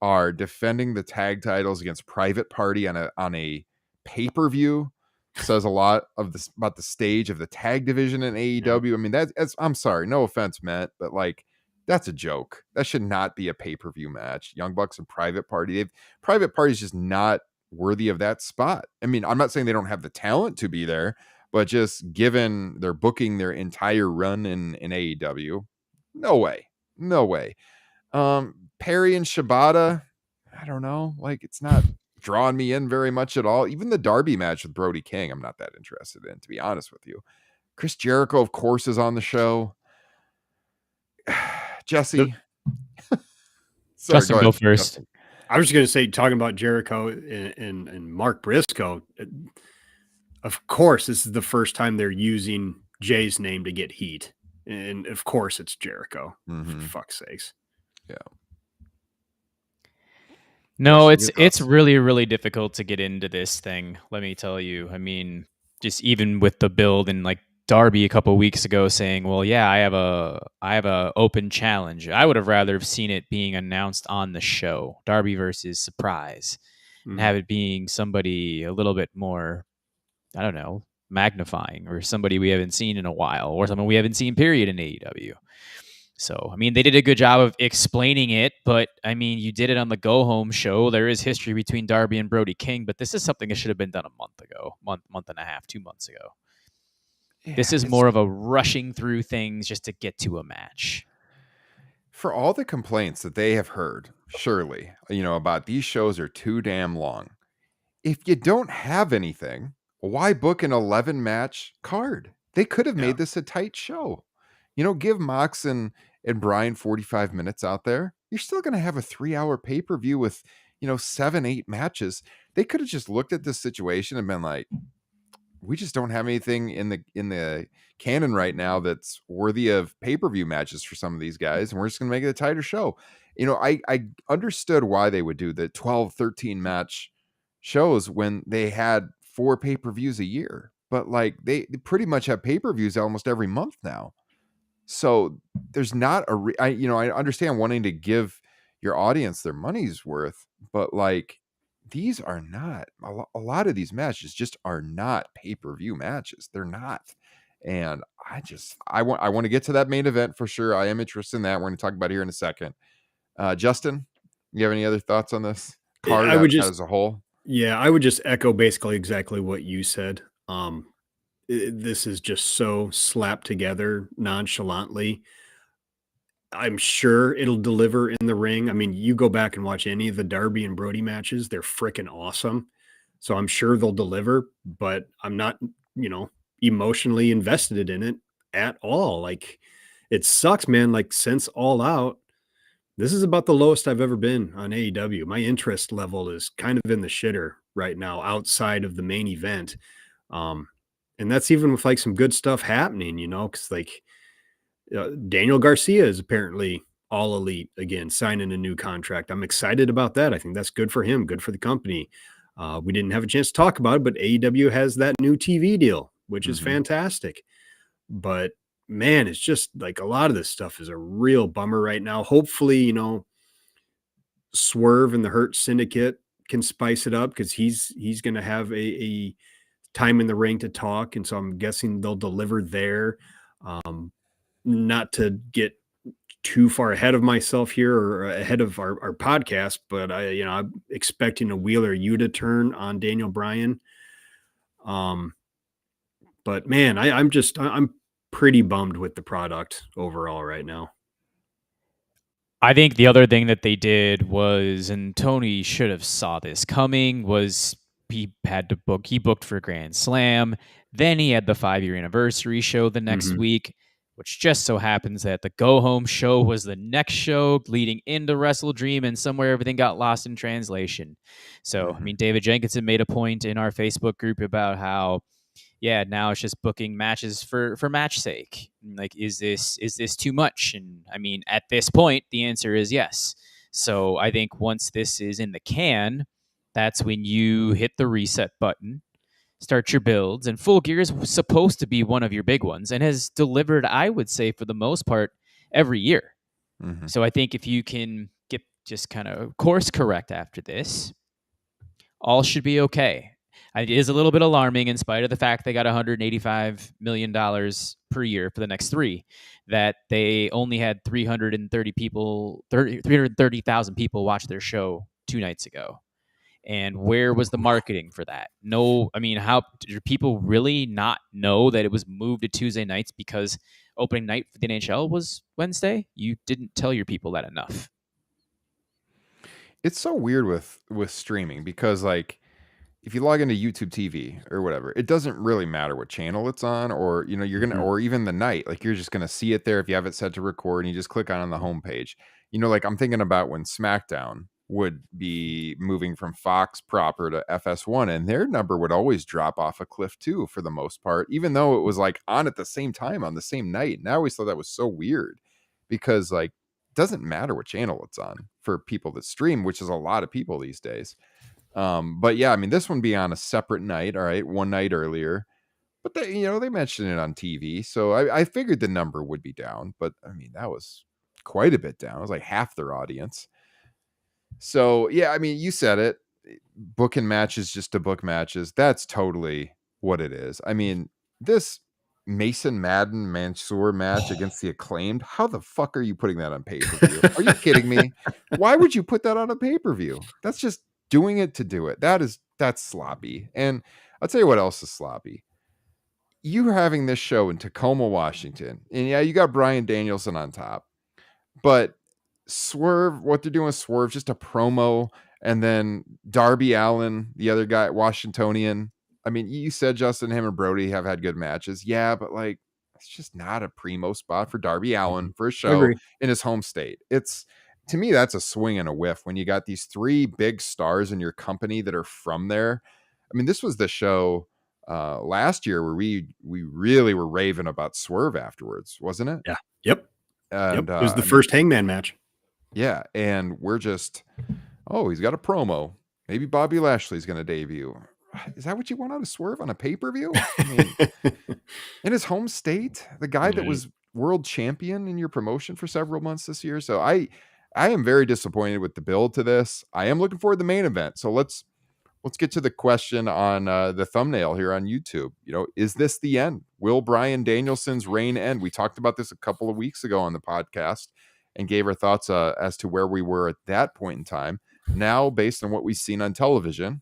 are defending the tag titles against Private Party on a pay-per-view says a lot of this about the stage of the tag division in AEW. I mean, that's I'm sorry, no offense, Matt, but like that's a joke. That should not be a pay-per-view match. Young Bucks and Private Party. Private Party is just not worthy of that spot. I mean, I'm not saying they don't have the talent to be there, but just given they're booking their entire run in AEW, no way. No way. Perry and Shibata, I don't know. Like, it's not drawing me in very much at all. Even the Darby match with Brody King, I'm not that interested in, to be honest with you. Chris Jericho, of course, is on the show. Jesse. Sorry, Justin, go first. Justin. I was just going to say, talking about Jericho and Mark Briscoe, of course, this is the first time they're using Jay's name to get heat. And of course, it's Jericho, for fuck's sakes. Yeah. No, Justin, it's really, really difficult to get into this thing. Let me tell you. I mean, just even with the build and like Darby a couple of weeks ago saying, "Well, yeah, I have a open challenge." I would have rather have seen it being announced on the show, Darby versus Surprise, and have it being somebody a little bit more, I don't know, magnifying, or somebody we haven't seen in a while, or someone we haven't seen period in AEW. So, I mean, they did a good job of explaining it, but I mean, you did it on the Go Home show. There is history between Darby and Brody King, but this is something that should have been done a month ago, month and a half, 2 months ago. Yeah, this is more of a rushing through things just to get to a match. For all the complaints that they have heard, surely, about these shows are too damn long. If you don't have anything, why book an 11-match card? They could have made this a tight show. Give Mox and Bryan 45 minutes out there. You're still going to have a 3-hour pay-per-view with, 7-8 matches. They could have just looked at this situation and been like, we just don't have anything in the canon right now that's worthy of pay-per-view matches for some of these guys, and we're just going to make it a tighter show. I understood why they would do the 12, 13 match shows when they had 4 pay-per-views a year, but like they pretty much have pay-per-views almost every month now. So there's not I understand wanting to give your audience their money's worth, but like these are not a lot of these matches just are not pay-per-view matches. They're not. And I want to get to that main event for sure. I am interested in that. We're going to talk about it here in a second. Justin, you have any other thoughts on this card as a whole? Yeah, I would just echo basically exactly what you said. This is just so slapped together nonchalantly. I'm sure it'll deliver in the ring. I mean, you go back and watch any of the Darby and Brody matches, they're freaking awesome. So I'm sure they'll deliver, but I'm not, emotionally invested in it at all. Like, it sucks, man. Like, since All Out, this is about the lowest I've ever been on AEW. My interest level is kind of in the shitter right now outside of the main event. And that's even with like some good stuff happening, because like Daniel Garcia is apparently all elite again, signing a new contract. I'm excited about that. I think that's good for him, good for the company. We didn't have a chance to talk about it, but AEW has that new TV deal, which is fantastic. But man, it's just like a lot of this stuff is a real bummer right now. Hopefully, Swerve and the Hurt Syndicate can spice it up because he's going to have a time in the ring to talk. And so I'm guessing they'll deliver there. Not to get too far ahead of myself here or ahead of our podcast, but I'm expecting a Wheeler Yuta turn on Daniel Bryan. But man, I'm pretty bummed with the product overall right now. I think the other thing that they did was, and Tony should have saw this coming, was he booked for Grand Slam. Then he had the 5-year anniversary show the next week, which just so happens that the Go Home show was the next show leading into WrestleDream, and somewhere everything got lost in translation. So, I mean, David Jenkinson made a point in our Facebook group about how, now it's just booking matches for match sake. Like, is this too much? And I mean, at this point, the answer is yes. So I think once this is in the can, that's when you hit the reset button, start your builds, and Full Gear is supposed to be one of your big ones and has delivered, I would say, for the most part, every year. Mhm. So I think if you can get just kind of course correct after this, all should be okay. It is a little bit alarming in spite of the fact they got $185 million per year for the next 3, that they only had 330,000 people watch their show 2 nights ago. And where was the marketing for that? No, I mean, how do people really not know that it was moved to Tuesday nights because opening night for the NHL was Wednesday? You didn't tell your people that enough. It's so weird with streaming because like if you log into YouTube TV or whatever, it doesn't really matter what channel it's on, or you're gonna, or even the night, like you're just gonna see it there if you have it set to record and you just click on the homepage. Like I'm thinking about when SmackDown would be moving from Fox proper to FS1, and their number would always drop off a cliff too, for the most part, even though it was like on at the same time on the same night. And I always thought that was so weird because like it doesn't matter what channel it's on for people that stream, which is a lot of people these days. But yeah, I mean, this one be on a separate night, all right, one night earlier. But they mentioned it on TV, so I figured the number would be down. But I mean, that was quite a bit down. It was like half their audience. So yeah, I mean, you said it. Booking matches just to book matches. That's totally what it is. I mean, this Mason Madden Mansoor match against the Acclaimed. How the fuck are you putting that on pay-per-view? Are you kidding me? Why would you put that on a pay-per-view? That's just doing it to do it. That's sloppy. And I'll tell you what else is sloppy. You're having this show in Tacoma, Washington, and yeah, you got Bryan Danielson on top, but Swerve, what they're doing with Swerve, just a promo, and then Darby Allin, the other guy, Washingtonian. I mean, you said Justin, him and Brody have had good matches, yeah, but like it's just not a primo spot for Darby Allin for a show in his home state. It's, to me, that's a swing and a whiff when you got these 3 big stars in your company that are from there. I mean, this was the show last year where we really were raving about Swerve afterwards, wasn't it? Yeah. Yep. And It was the first Hangman match. Yeah, and we're just, oh, he's got a promo. Maybe Bobby Lashley's going to debut. Is that what you want out of Swerve on a pay-per-view? I mean, in his home state, the guy that was world champion in your promotion for several months this year. So I am very disappointed with the build to this. I am looking forward to the main event. So let's get to the question on the thumbnail here on YouTube. Is this the end? Will Bryan Danielson's reign end? We talked about this a couple of weeks ago on the podcast and gave our thoughts as to where we were at that point in time. Now, based on what we've seen on television,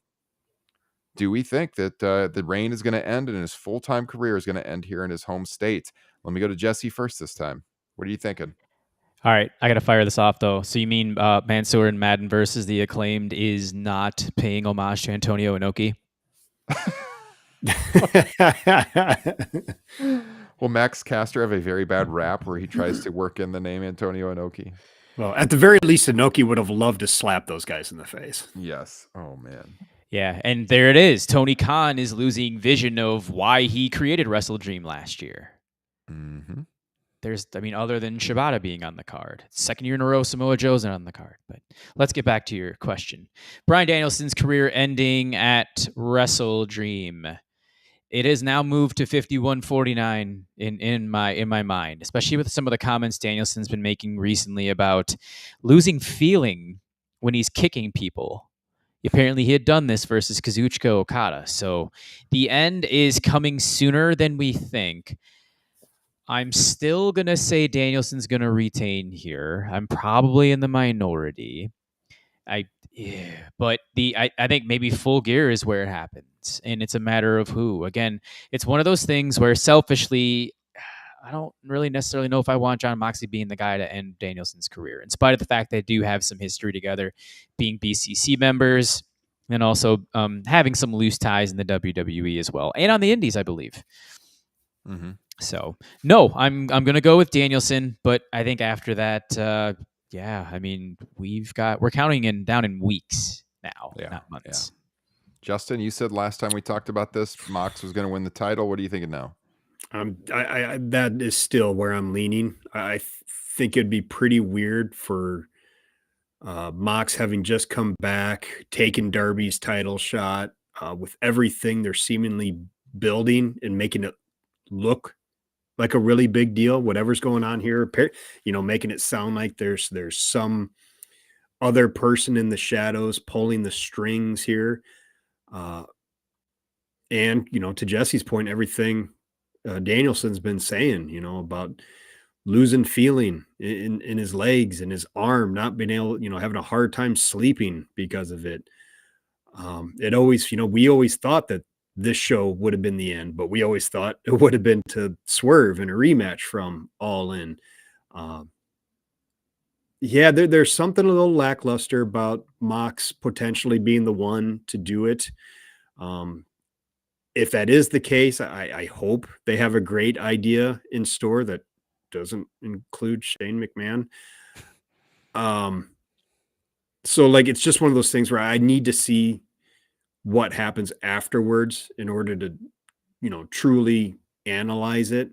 do we think that the reign is going to end and his full-time career is going to end here in his home state? Let me go to Jesse first this time. What are you thinking? All right, I got to fire this off, though. So you mean Mansoor and Madden versus the Acclaimed is not paying homage to Antonio Inoki? Will Max Caster have a very bad rap where he tries to work in the name Antonio Inoki? Well, at the very least, Inoki would have loved to slap those guys in the face. Yes. Oh, man. Yeah, and there it is. Tony Khan is losing vision of why he created WrestleDream last year. Mm-hmm. Other than Shibata being on the card. Second year in a row, Samoa Joe's not on the card. But let's get back to your question. Bryan Danielson's career ending at WrestleDream. It has now moved to 51-49 in my mind, especially with some of the comments Danielson's been making recently about losing feeling when he's kicking people. Apparently, he had done this versus Kazuchika Okada. So the end is coming sooner than we think. I'm still going to say Danielson's going to retain here. I'm probably in the minority. I think maybe Full Gear is where it happens, and it's a matter of who. Again, it's one of those things where selfishly, I don't really necessarily know if I want Jon Moxley being the guy to end Danielson's career, in spite of the fact they do have some history together, being BCC members, and also having some loose ties in the WWE as well, and on the Indies, I believe. Mm-hmm. So no, I'm going to go with Danielson, but I think after that. Yeah, I mean, we're counting down in weeks now, not months. Yeah. Justin, you said last time we talked about this, Mox was going to win the title. What are you thinking now? That is still where I'm leaning. I think it'd be pretty weird for Mox having just come back, taken Darby's title shot, with everything they're seemingly building and making it look like a really big deal, whatever's going on here, making it sound like there's some other person in the shadows pulling the strings here. And, to Jesse's point, everything Danielson's been saying, about losing feeling in his legs and his arm, not being able, having a hard time sleeping because of it. It always, we always thought that this show would have been the end, but we always thought it would have been to Swerve in a rematch from All In. Yeah, there's something a little lackluster about Mox potentially being the one to do it. If that is the case, I hope they have a great idea in store that doesn't include Shane McMahon. So like, it's just one of those things where I need to see what happens afterwards in order to, truly analyze it.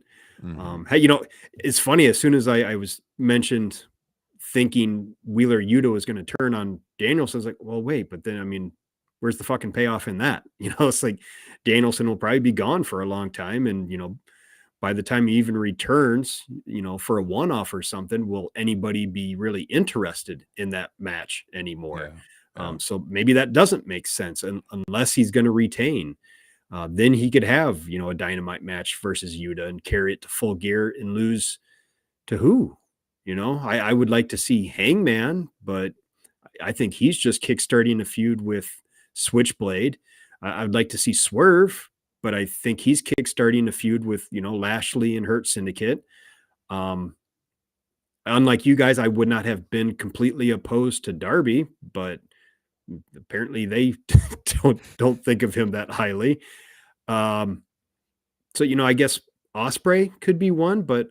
Hey, it's funny, as soon as I was mentioned thinking Wheeler Yuta was going to turn on Danielson, I was like, well, wait, but then, I mean, where's the fucking payoff in that? It's like Danielson will probably be gone for a long time. And, by the time he even returns, for a one-off or something, will anybody be really interested in that match anymore? Yeah. So maybe that doesn't make sense unless he's going to retain. Then he could have, a Dynamite match versus Yuta and carry it to Full Gear and lose to who? I would like to see Hangman, but I think he's just kickstarting a feud with Switchblade. I would like to see Swerve, but I think he's kickstarting a feud with, Lashley and Hurt Syndicate. Unlike you guys, I would not have been completely opposed to Darby, but apparently they don't think of him that highly. So, I guess Ospreay could be one, but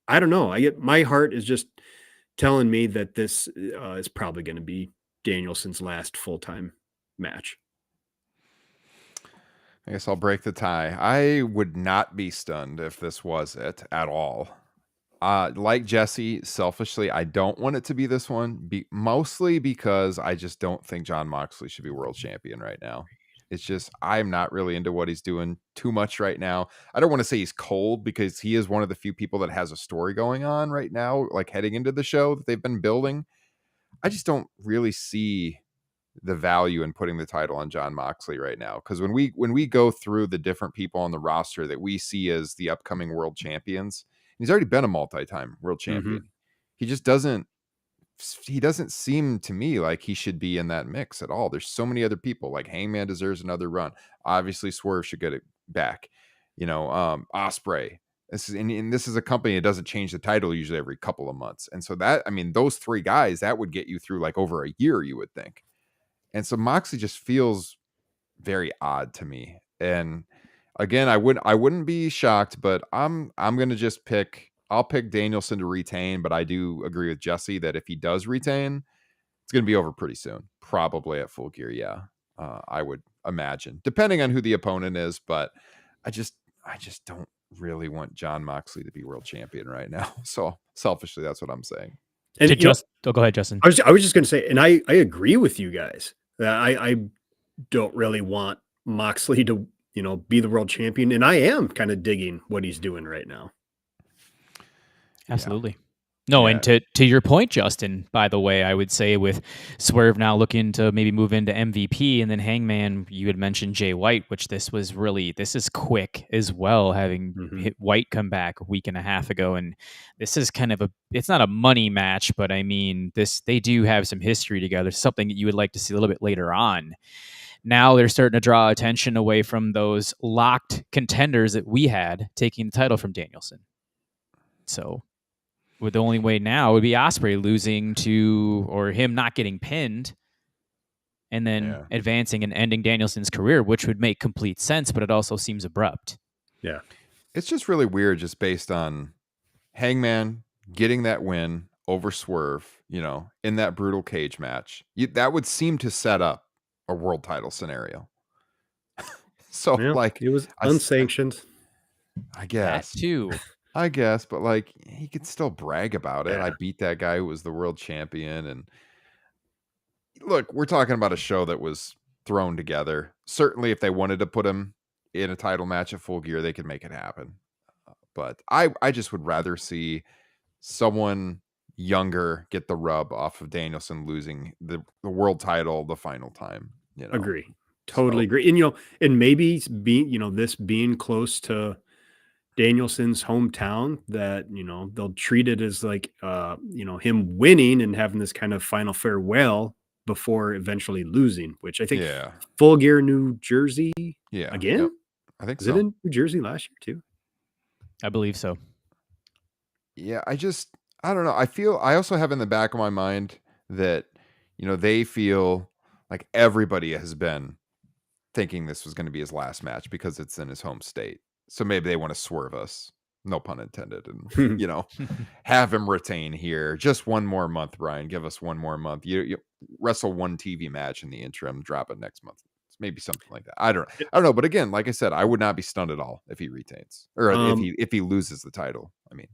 I don't know. My heart is just telling me that this is probably going to be Danielson's last full-time match. I guess I'll break the tie. I would not be stunned if this was it at all. Like Jesse, selfishly, I don't want it to be this one, mostly because I just don't think Jon Moxley should be world champion right now. It's just, I'm not really into what he's doing too much right now. I don't want to say he's cold, because he is one of the few people that has a story going on right now, like heading into the show that they've been building. I just don't really see the value in putting the title on Jon Moxley right now. Because when we go through the different people on the roster that we see as the upcoming world champions, he's already been a multi-time world champion. He just doesn't seem to me like he should be in that mix at all. There's so many other people. Like Hangman deserves another run. Obviously Swerve should get it back. Ospreay. This is a company that doesn't change the title usually every couple of months. And so that, I mean, those three guys, that would get you through like over a year, you would think. And so Moxley just feels very odd to me. And again, I wouldn't be shocked, but I'm gonna just I'll pick Danielson to retain, but I do agree with Jesse that if he does retain, it's gonna be over pretty soon. Probably at Full Gear, yeah. I would imagine, depending on who the opponent is, but I just don't really want Jon Moxley to be world champion right now. So selfishly, that's what I'm saying. And go ahead, Justin. I was just going to say, and I agree with you guys that I don't really want Moxley to, be the world champion. And I am kind of digging what he's doing right now. Absolutely. No, and to your point, Justin, by the way, I would say with Swerve now looking to maybe move into MVP, and then Hangman, you had mentioned Jay White, which this is quick as well, having hit White come back a week and a half ago. And this is kind of it's not a money match, but I mean, they do have some history together, something that you would like to see a little bit later on. Now they're starting to draw attention away from those locked contenders that we had taking the title from Danielson. So the only way now would be Ospreay losing or him not getting pinned and then advancing and ending Danielson's career, which would make complete sense, but it also seems abrupt. Yeah. It's just really weird just based on Hangman getting that win over Swerve, in that brutal cage match. That would seem to set up a world title scenario. So it was unsanctioned. I guess. That too. I guess, but like he could still brag about it. Yeah. I beat that guy who was the world champion, and look, we're talking about a show that was thrown together. Certainly, if they wanted to put him in a title match at Full Gear, they could make it happen. But I just would rather see someone younger get the rub off of Danielson losing the world title the final time. You know, Agree. Totally agree. And, and maybe being, this being close to Danielson's hometown, that, they'll treat it as like, him winning and having this kind of final farewell before eventually losing, which I think Yeah, Full Gear, New Jersey. yeah, Again? yep. I think Was so. it in New Jersey last year too? I believe so. Yeah, I don't know. I also have in the back of my mind that, they feel like everybody has been thinking this was going to be his last match because it's in his home state. So maybe they want to swerve us, no pun intended, and, have him retain here. Just one more month, Brian. Give us one more month. You wrestle one TV match in the interim, drop it next month. Maybe something like that. I don't know. But again, like I said, I would not be stunned at all if he retains or if he loses the title. I mean,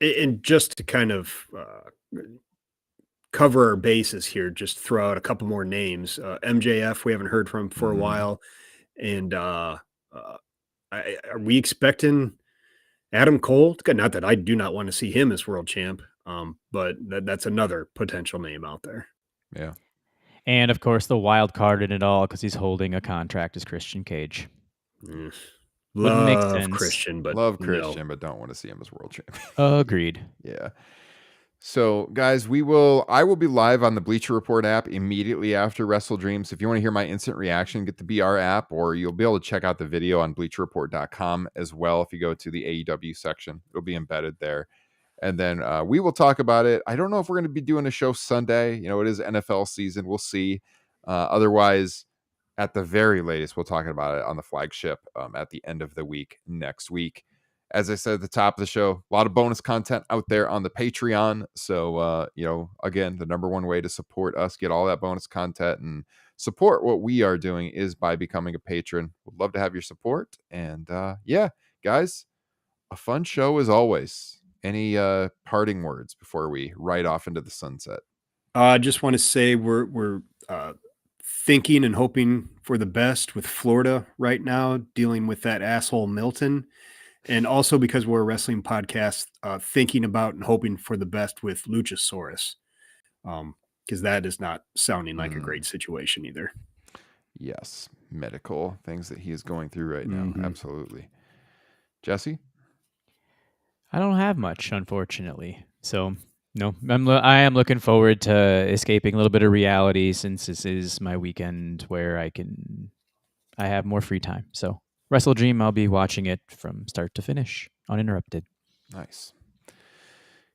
and just to kind of cover our bases here, just throw out a couple more names. MJF, we haven't heard from for a while. And are we expecting Adam Cole? Not that I do not want to see him as world champ, but that's another potential name out there. Yeah. And of course, the wild card in it all, because he's holding a contract, is Christian Cage. Wouldn't make sense. Christian, but love Christian, but don't want to see him as world champion. Agreed. Yeah. So, guys, I will be live on the Bleacher Report app immediately after WrestleDream. So if you want to hear my instant reaction, get the BR app, or you'll be able to check out the video on BleacherReport.com as well. If you go to the AEW section, it'll be embedded there. And then we will talk about it. I don't know if we're going to be doing a show Sunday. It is NFL season. We'll see. Otherwise, at the very latest, we'll talk about it on the flagship at the end of the week next week. As I said at the top of the show, a lot of bonus content out there on the Patreon. So, again, the number one way to support us, get all that bonus content and support what we are doing is by becoming a patron. Would love to have your support. And guys, a fun show as always. Any parting words before we ride off into the sunset? I just want to say we're thinking and hoping for the best with Florida right now, dealing with that asshole Milton. And also because we're a wrestling podcast, thinking about and hoping for the best with Luchasaurus, because that is not sounding like a great situation either. Yes, medical things that he is going through right now. Absolutely. Jesse? I don't have much, unfortunately. So, no, I am looking forward to escaping a little bit of reality, since this is my weekend where I have more free time. So, WrestleDream, I'll be watching it from start to finish, uninterrupted. Nice.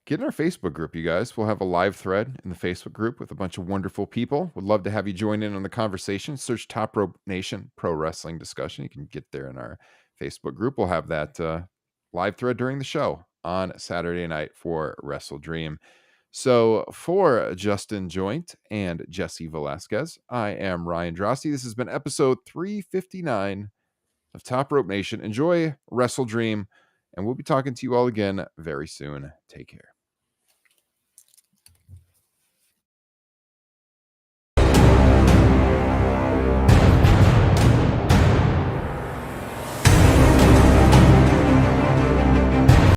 Get in our Facebook group, you guys. We'll have a live thread in the Facebook group with a bunch of wonderful people. Would love to have you join in on the conversation. Search Top Rope Nation Pro Wrestling Discussion. You can get there in our Facebook group. We'll have that live thread during the show on Saturday night for WrestleDream. So for Justin Joint and Jesse Velasquez, I am Ryan Drosty. This has been episode 359 of Top Rope Nation. Enjoy WrestleDream, and we'll be talking to you all again very soon. Take care.